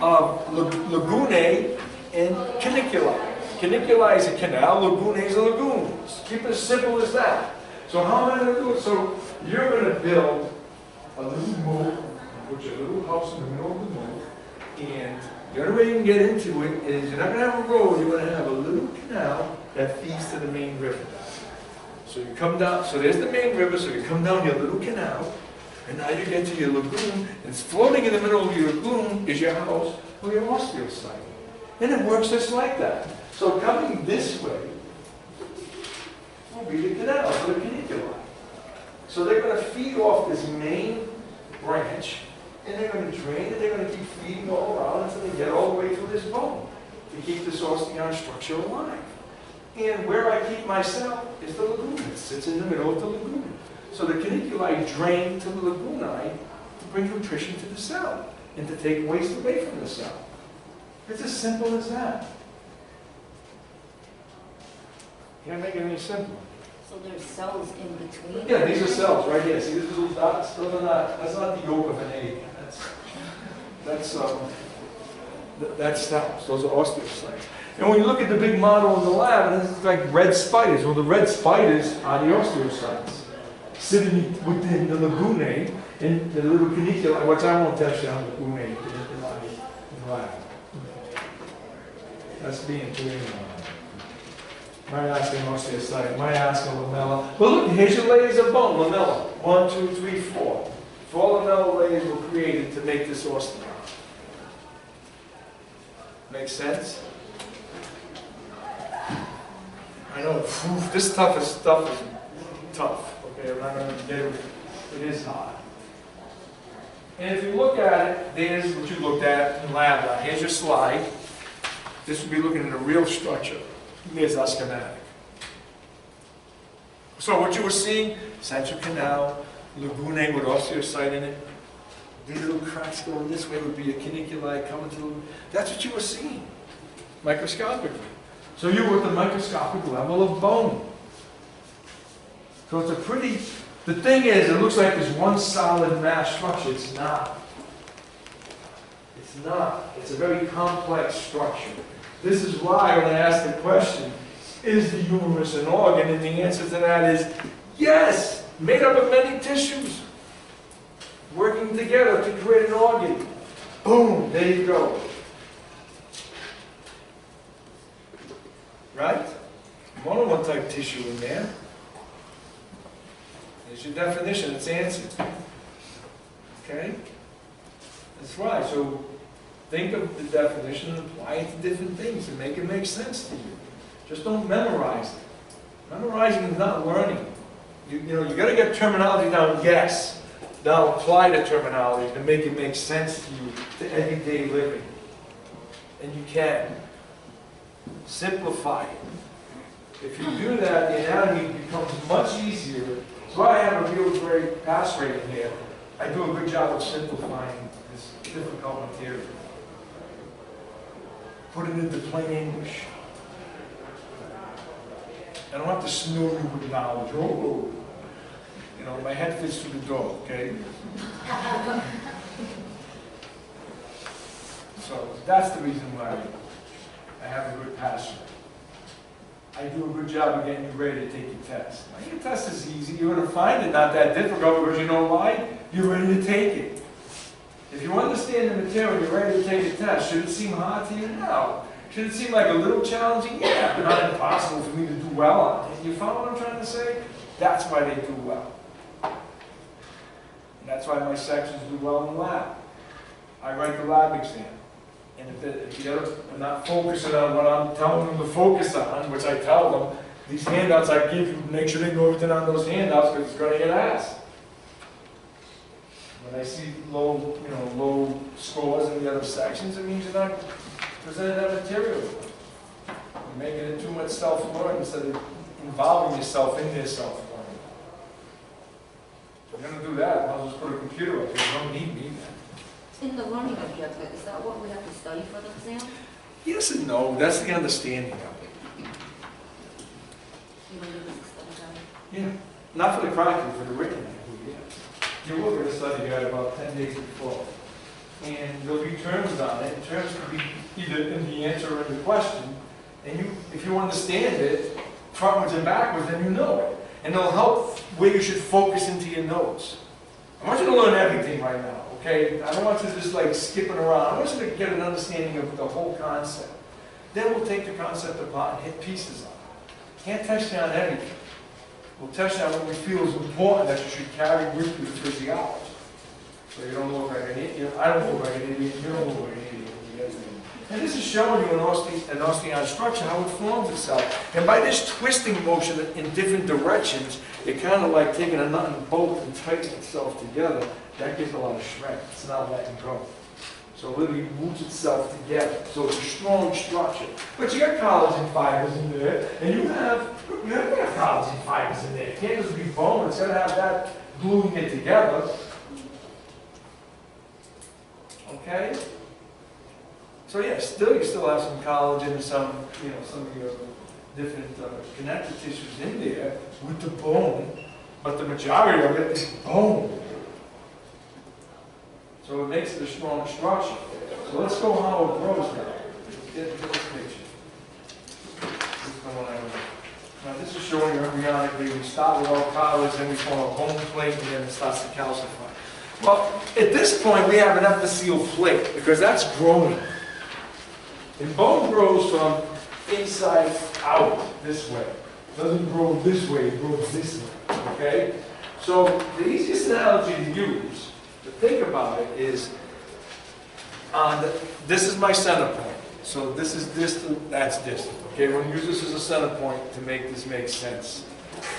of lagunae and caniculi. Caniculi is a canal, lagunae is a lagoons. Keep it as simple as that. So how am I going to do it? So you're going to build a little moat, put your little house in the middle of the moat, and the only way you can get into it is you're not going to have a road, you're going to have a little canal that feeds to the main river. So you come down, so there's the main river, so you come down your little canal, and now you get to your lagoon, and floating in the middle of your lagoon is your house or your osteocyte. And it works just like that. So coming this way will be the canal, the caniculi. So they're going to feed off this main branch, and they're going to drain, and they're going to keep feeding all around until they get all the way through this bone to keep this osteon structure alive. And where I keep my cell is the lagoon. It sits in the middle of the lagoon. So the caniculi drain to the lagunae to bring nutrition to the cell and to take waste away from the cell. It's as simple as that. Can't make it any simpler. So there's cells in between? Yeah, these are cells right here. See these little dots? Those are not, that's not the yolk of an egg. That's cells. Those are osteocytes. And when you look at the big model in the lab, it's like red spiders. Well, the red spiders are the osteocytes sitting within the lagunae and the little caniculi, which I won't test you on the lagunae in the lab. That's being too ignorant. Myasca, osteocyte, myasca, lamella. Well, look, here's your layers of bone, lamella. 1, 2, 3, 4. So all the metal layers were created to make this osteoid. Make sense? I know, this stuff is tough, okay, I'm not gonna get it, it is hard. And if you look at it, there's what you looked at in lab. Now, here's your slide. This would be looking at a real structure. Here's our schematic. So what you were seeing, central canal, lagunae with osteocyte in it. These little cracks going this way would be a caniculi coming to the, that's what you were seeing, microscopically. So you're at the microscopic level of bone. So it's a pretty, the thing is, it looks like it's one solid mass structure. It's not. It's not. It's a very complex structure. This is why when I ask the question, is the humerus an organ? And the answer to that is yes, made up of many tissues, working together to create an organ. Boom, there you go. Right? More than one type of tissue in there. There's your definition, it's answered. Okay? That's right. So think of the definition and apply it to different things and make it make sense to you. Just don't memorize it. Memorizing is not learning. You got to get terminology down, yes. Now apply the terminology to make it make sense to you, to everyday living. And you can. Simplify it. If you do that, the anatomy becomes much easier. So I have a real great pass rating here. I do a good job of simplifying this difficult material. Put it into plain English. I don't have to snore you with knowledge. Oh, you know, my head fits through the door, okay? So that's the reason why I have a good pass rate. I do a good job of getting you ready to take your test. Now, your test is easy. You're going to find it not that difficult because you know why? You're ready to take it. If you understand the material, you're ready to take a test. Should it seem hard to you? No. Should it seem like a little challenging? Yeah, but not impossible for me to do well on it. You follow what I'm trying to say? That's why they do well. And that's why my sections do well in lab. I write the lab exam. And if the others are not focusing on what I'm telling them to focus on, which I tell them, these handouts I give you, make sure they know everything on those handouts because it's going to get asked. When I see low scores in the other sections, it means you're not presenting that material. You're making it too much self-learning instead of involving yourself in their self-learning. If you're going to do that, I'll just put a computer up here. You don't need me then. In the learning objective, is that what we have to study for the exam? Yes and no. That's the understanding of it. You don't do this study guide? Yeah. Not for the practical, for the written. Yes. You will get a study guide about 10 days before. And there'll be terms on it. Terms could be either in the answer or in the question. And if you understand it, frontwards and backwards, then you know it. And it'll help where you should focus into your notes. I want you to learn everything right now. Okay, I don't want you to just like skipping around. I want you to get an understanding of the whole concept. Then we'll take the concept apart and hit pieces on it. Can't test you on everything. We'll test you on what we feel is important that you should carry with you to physiology. So you don't look like an idiot. I don't look like an idiot. You don't look like an idiot. And this is showing you an osteon structure, how it forms itself. And by this twisting motion in different directions, it kind of like taking a nut and bolt and tightens itself together. That gives a lot of strength. It's not letting go. So it literally moves itself together. So it's a strong structure. But you got collagen fibers in there, and you have collagen fibers in there. It can't just be bone. It's got to have that gluing it together. Okay? So yeah, you still have some collagen and some of your different connective tissues in there with the bone, but the majority of it is bone. So it makes it a strong structure. So let's go how it grows now. Get this picture. This is the one I want. Now this is showing you embryonically. We start with all cartilage, then we form a bone plate, and then it starts to calcify. Well, at this point we have an epithelial plate because that's growing. And bone grows from inside out this way. It doesn't grow this way, it grows this way. Okay? So the easiest analogy to use to think about it is, this is my center point. So this is distant, that's distant. Okay, we're going to use this as a center point to make this make sense.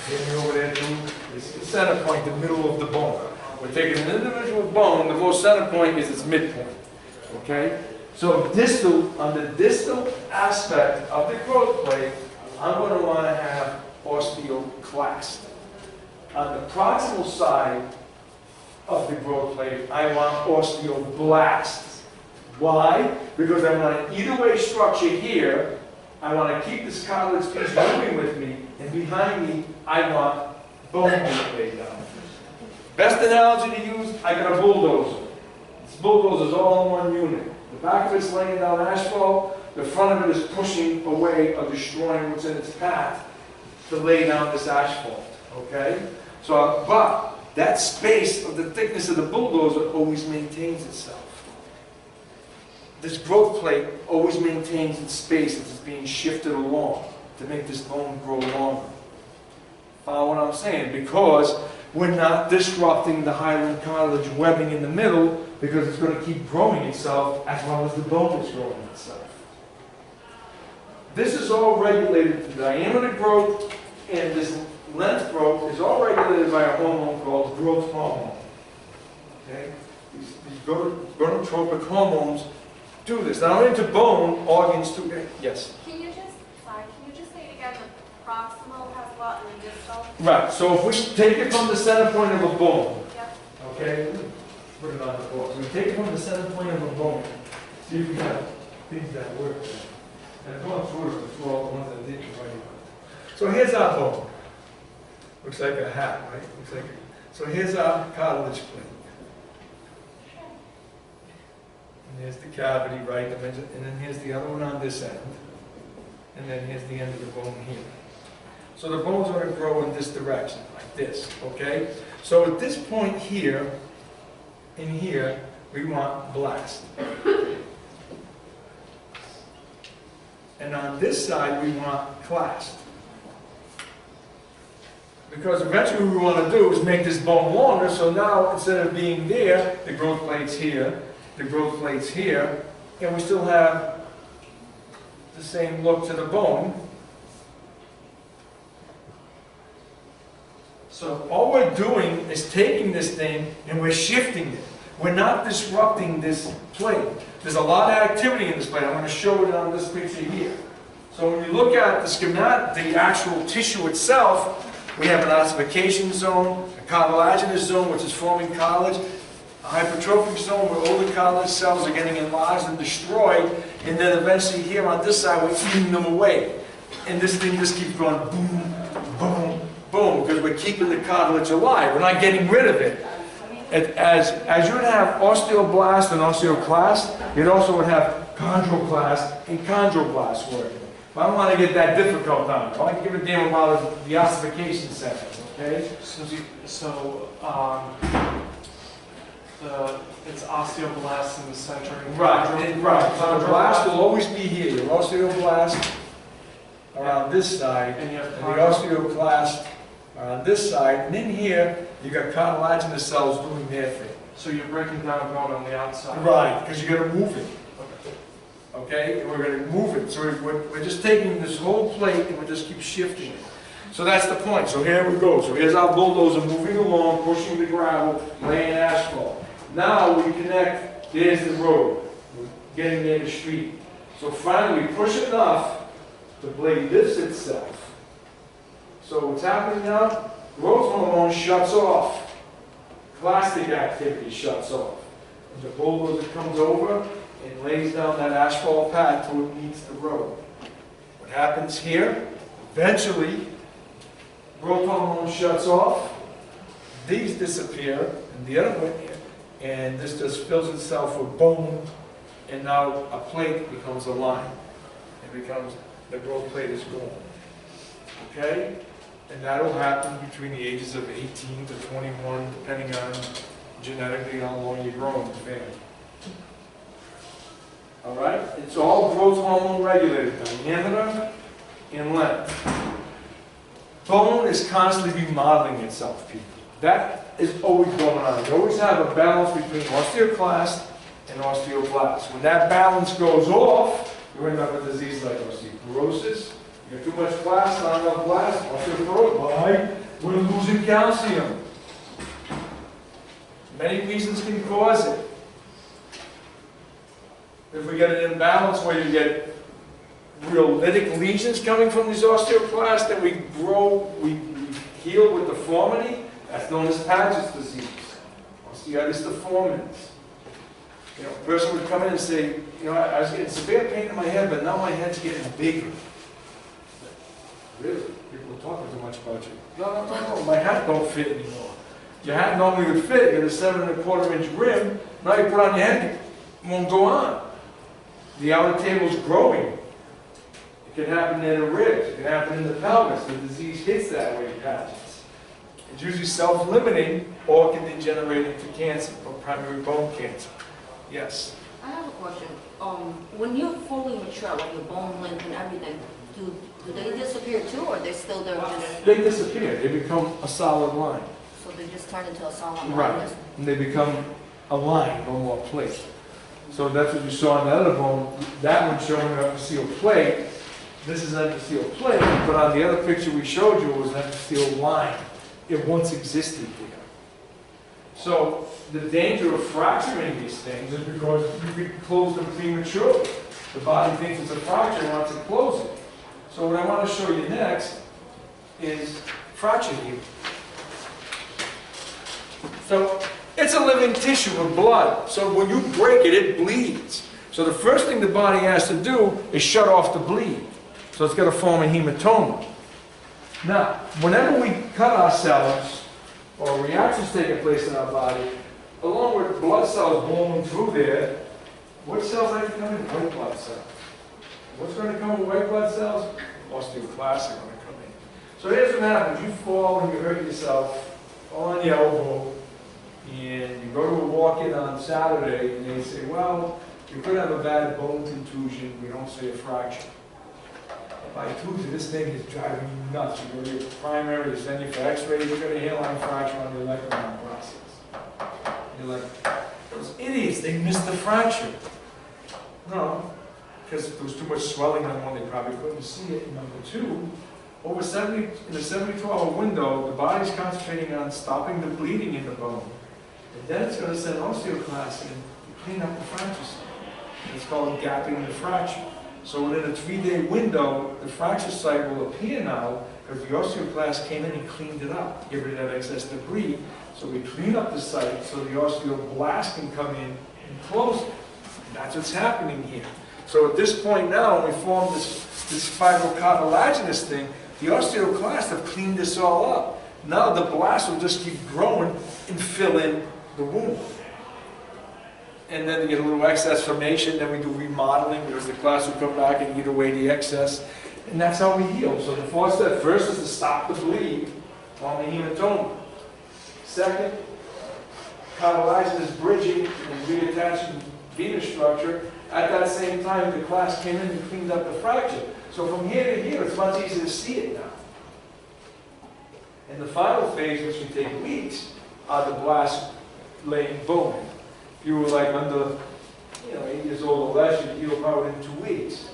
Get me over there too. This is the center point, the middle of the bone. We're taking an individual bone, the most center point is its midpoint. Okay? So distal, on the distal aspect of the growth plate, I'm going to want to have osteoclast. On the proximal side of the growth plate, I want osteoblasts. Why? Because I want an either way structure here. I want to keep this cartilage piece moving with me, and behind me, I want bone being laid down. Best analogy to use, I got a bulldozer. This bulldozer is all in one unit. The back of it's laying down asphalt, the front of it is pushing away or destroying what's in its path to lay down this asphalt, okay? So, but that space of the thickness of the bulldozer always maintains itself. This growth plate always maintains its space as it's being shifted along to make this bone grow longer. Follow what I'm saying? Because we're not disrupting the hyaline cartilage webbing in the middle, because it's going to keep growing itself as well as the bone is growing itself. This is all regulated, the diameter growth and this length growth is all regulated by a hormone called growth hormone. Okay? These gonadotropic hormones do this. Now into bone, organs too. Yes? Can you just say it again, the proximal has what and the distal? Right, so if we take it from the center point of a bone, Yep. okay, put it on the board. So we take it from the center point of a bone, see if we have things that work. And I've gone through it before, all the ones that didn't right about. So here's our bone. Looks like a hat, right? Looks like so here's our cartilage plate. And there's the cavity, right? And then here's the other one on this end. And then here's the end of the bone here. So the bone's going to grow in this direction, like this, okay? So at this point here, in here, we want blast. And on this side, we want clast. Because eventually what we want to do is make this bone longer, so now instead of being there, the growth plate's here, the growth plate's here, and we still have the same look to the bone. So all we're doing is taking this thing and we're shifting it. We're not disrupting this plate. There's a lot of activity in this plate. I'm going to show it on this picture here. So when you look at the schematic, the actual tissue itself, we have an ossification zone, a cartilaginous zone, which is forming cartilage, a hypertrophic zone where older cartilage cells are getting enlarged and destroyed, and then eventually here on this side, we're eating them away. And this thing just keeps going boom, boom, boom, because we're keeping the cartilage alive. We're not getting rid of it. As you would have osteoblast and osteoclast, you'd also would have chondroclast and chondroblast working. But I don't want to get that difficult on it. I want to give a damn about the ossification sections, okay? It's osteoblast in the center. Right. Chondroblast will always be here. Your osteoblast around this side, And you have and the osteoclast on this side, and in here, you got cartilaginous cells doing their thing. So you're breaking down bone on the outside. Right, because you're going to move it. Okay, and we're going to move it. So we're just taking this whole plate and we just keep shifting it. So that's the point. So here we go. So here's our bulldozer moving along, pushing the gravel, laying asphalt. Now we connect, there's the road. We're getting near the street. So finally we push enough, the blade lifts itself. So what's happening now? Growth hormone shuts off. Plastic activity shuts off. And the bulldozer comes over and lays down that asphalt pad till it meets the road. What happens here? Eventually, growth hormone shuts off, these disappear, and the other one, and this just fills itself with bone, and now a plate becomes a line. It becomes, the growth plate is gone. Okay? And that'll happen between the ages of 18 to 21, depending on genetically how long you're growing the family. All right? It's all growth hormone regulated, diameter and length. Bone is constantly remodeling itself, people. That is always going on. You always have a balance between osteoclast and osteoblast. When that balance goes off, you end up with disease like osteoporosis. You have too much clast, not enough blast, osteoporosis. Why? We're losing calcium. Many reasons can cause it. If we get an imbalance where you get real lytic lesions coming from these osteoclasts, then we grow, we heal with deformity. That's known as Paget's disease, osteitis deformans. You know, a person would come in and say, you know, I was getting severe pain in my head, but now my head's getting bigger. Really? People are talking too much about you. No, my hat don't fit anymore. Your hat normally would fit, you get a 7¼ inch rim, now you put on your head, it won't go on. The outer table's growing. It can happen in the ribs, it can happen in the pelvis. The disease hits that way, Paget's. It's usually self-limiting or can degenerate into cancer, or primary bone cancer. Yes? I have a question. When you're fully mature, like your bone length and everything, do they disappear too, or they still there just... They disappear. They become a solid line. So they just turn into a solid line? Right. And they become a line, no more plate. So that's what you saw in the other bone. That one showing an epithelial plate. This is an epithelial plate, but on the other picture we showed you was an epithelial line. It once existed there. So the danger of fracturing these things is because you can close them prematurely. The body thinks it's a fracture and wants to close it. So what I want to show you next is fracture healing. So it's a living tissue with blood. So when you break it, it bleeds. So the first thing the body has to do is shut off the bleed. So it's got to form a hematoma. Now, whenever we cut ourselves, or reactions taking place in our body, along with blood cells blowing through there, what cells are coming in? White blood cells. What's going to come with white blood cells? Osteoclasts are going to come in. So here's what happens. You fall and you hurt yourself on your elbow, and you go to a walk-in on Saturday, and they say, well, you could have a bad bone contusion. We don't say a fracture. By Tuesday, this thing is driving you nuts. You go to your primary, they send you for x-rays, you got a hairline fracture on the electron process. You're like, those idiots, they missed the fracture. No, because there was too much swelling on one, they probably couldn't see it. Number two, in a 72-hour window, the body's concentrating on stopping the bleeding in the bone. And then it's going to send osteoclasts in to clean up the fracture site. It's called gapping the fracture. So within a 3-day window, the fracture site will appear now because the osteoclast came in and cleaned it up, get rid of that excess debris. So we clean up the site so the osteoblast can come in and close it. And that's what's happening here. So at this point now, when we form this fibrocartilaginous thing, the osteoclasts have cleaned this all up. Now the blast will just keep growing and fill in the wound. And then you get a little excess formation, then we do remodeling because the class will come back and eat away the excess. And that's how we heal. So the fourth step first is to stop the bleed on the hematoma. Second, cartilaginous bridging and reattaching venous structure. At that same time, the class came in and cleaned up the fracture. So from here to here, it's much easier to see it now. And the final phase, which can take weeks, are the blast laying bone. If you were like under, 8 years old or less, you'd heal probably in 2 weeks.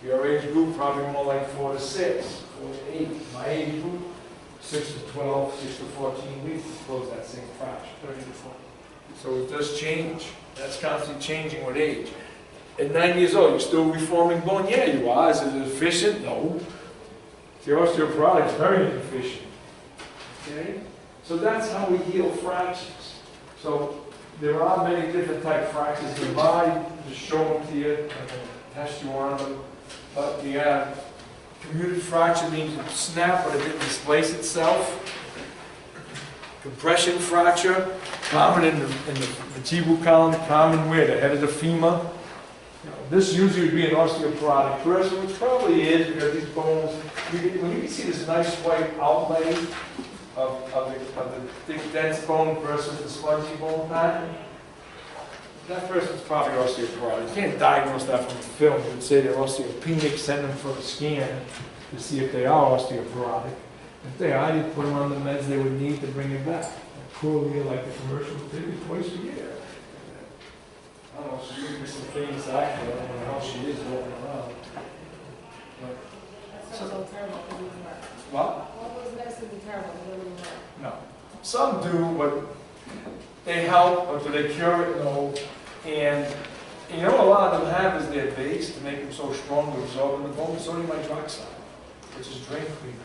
Your age group, probably more like 4 to 6, 4 to 8. My age group, 6 to 12, 6 to 14 weeks to close that same fracture. 30 to 40. So it does change. That's constantly changing with age. At 9 years old, you're still reforming bone? Yeah, you are. Is it efficient? No. The osteoporotic is very inefficient. Okay? So that's how we heal fractures. So there are many different type of fractures in the body. Just show them to you. I'm going to test you on them. But we have commuted fracture, means it snapped, but it didn't displace itself. Compression fracture, common in the vertebral column, common where? The head of the femur. This usually would be an osteoporotic person, which probably is because these bones, when you can see this nice white outlay of the thick, dense bone versus the spongy bone pattern, that person's probably osteoporotic. You can't diagnose that from the film. You would say they're osteopenic, send them for a scan to see if they are osteoporotic. If they are, you put them on the meds they would need to bring it back. poorly like the commercials did twice a year. I don't know, she's gonna be some famous actor, I don't know how she is walking around. What? All those medicines are terrible, they don't really work. No. Some do, but they help, but do they cure it? No. And you know, a lot of them have is their base to make them so strong to absorb in the bone, sodium hydroxide, which is drain cleaner.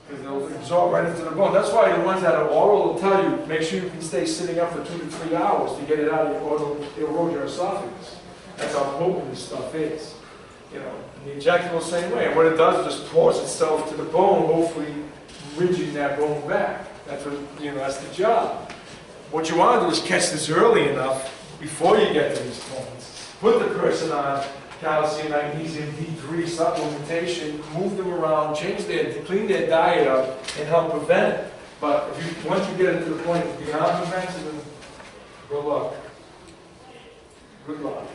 Because they'll absorb right into the bone. That's why the ones that are oral will tell you, make sure you can stay sitting up for 2 to 3 hours to get it out of your, or it'll erode your esophagus. That's how potent this stuff is. You know, and the injectable same way. And what it does is just pours itself to the bone, hopefully ridging that bone back. That's what, you know, that's the job. What you want to do is catch this early enough before you get to these bones. Put the person on calcium, magnesium, D3 supplementation, move them around, clean their diet up, and help prevent it. But if you, once you get it to the point of beyond prevention, then good luck. Good luck.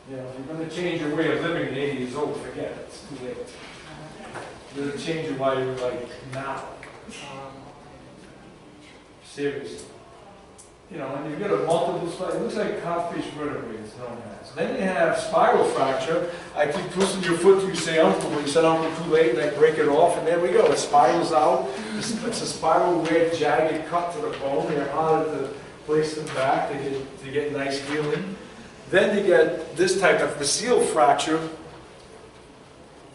You know, if you're going to change your way of living at 80 years old, forget it. It's too late. You're going to change it while you're like now. Seriously. You know, and you get a multiple spine. It looks like codfish vertebrae, it's known as. Then you have spiral fracture. I keep twisting your foot till you say uncle. When you said uncle too late, and I break it off, and there we go. It spirals out. It's a spiral, weird, jagged cut to the bone. They're harder to place them back to get nice healing. Then you get this type of fascial fracture,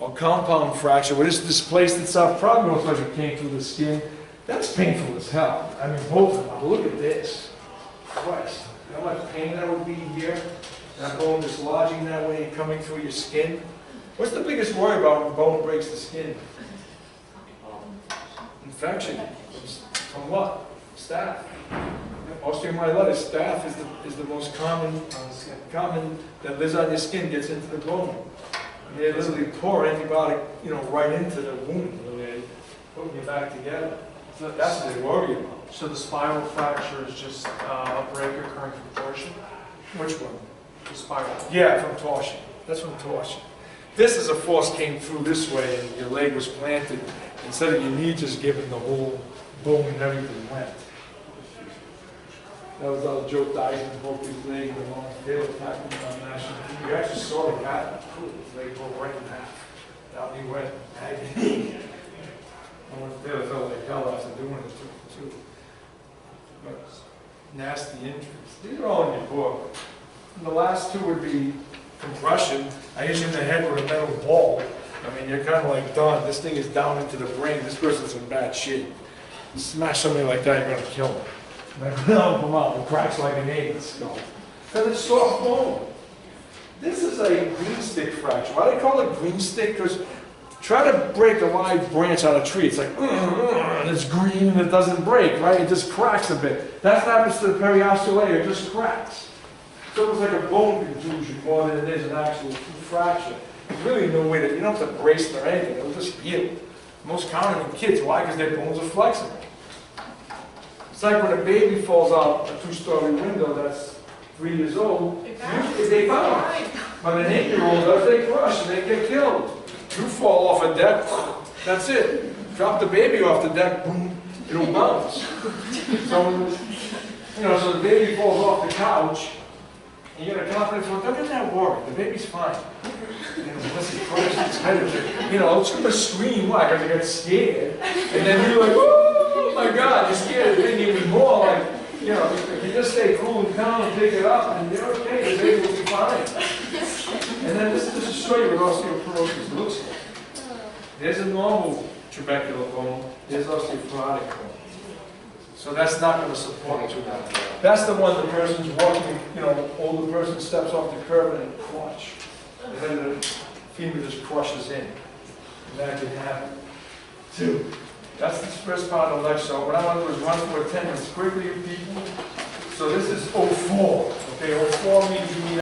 or compound fracture, where it's displaced itself. Probably looks like it came through the skin. That's painful as hell. I mean, both of them. Look at this. Christ, how much pain that would be here? That bone dislodging that way, coming through your skin. What's the biggest worry about when bone breaks the skin? Infection. From what? Staph. Osteomyelitis. Staph is the most common that lives on your skin, gets into the bone. And they literally pour antibiotic, you know, right into the wound, and they put you back together. So that's what they worry about. So the spiral fracture is just a break occurring from torsion? Which one? The spiral. Yeah, from torsion. That's from torsion. This is a force came through this way and your leg was planted. Instead of your knee just giving, the whole bone and everything went. That was how Joe Dyson broke his leg in the long tail attack on national TV. You actually saw the guy. His leg broke right in half. Down he went. Agony. I went there, I felt like hell after doing it too. But nasty injuries. These are all in your book. And the last two would be compression. I hit you in the head with a metal ball. I mean, you're kind of like done. This thing is down into the brain. This person's in bad shape. You smash somebody like that, you're going to kill them. Like, no, come on, it cracks like an egg in the skull. Because it's soft bone. This is a green stick fracture. Why do they call it green stick? Because try to break a live branch on a tree. It's like, and it's green and it doesn't break, right? It just cracks a bit. That's what happens to the periosteal layer. It just cracks. So it's like a bone contusion more than it is an actual fracture. There's really no way that, you don't have to brace it or anything. It'll just heal. Most common in kids. Why? Because their bones are flexible. It's like when a baby falls out a 2-story window that's 3 years old, usually they bounce. But an 8-year-old does, they crush and they get killed. You fall off a deck, that's it. Drop the baby off the deck, boom, it'll bounce. So, you know, so the baby falls off the couch, and you get a confidence, well, don't get that worried, the baby's fine. You know, unless he crushes its head, you know, it's going to scream, why? Because it gets scared. And then you're like, oh my God, you're scared, and then even more, like, you know, if you just stay cool and calm and pick it up, and you're okay, the baby will be fine. And then this is to show you what osteoporosis looks like. There's a normal trabecular bone, there's osteoporotic bone. So that's not going to support too much. That's the one the person's walking, you know, older person steps off the curb and crunch. And then the femur just crushes in. And that can happen too. That's the first part of the lecture. So what I want to do is run through attendance quickly, people. So this is 04. Okay, 04 means you need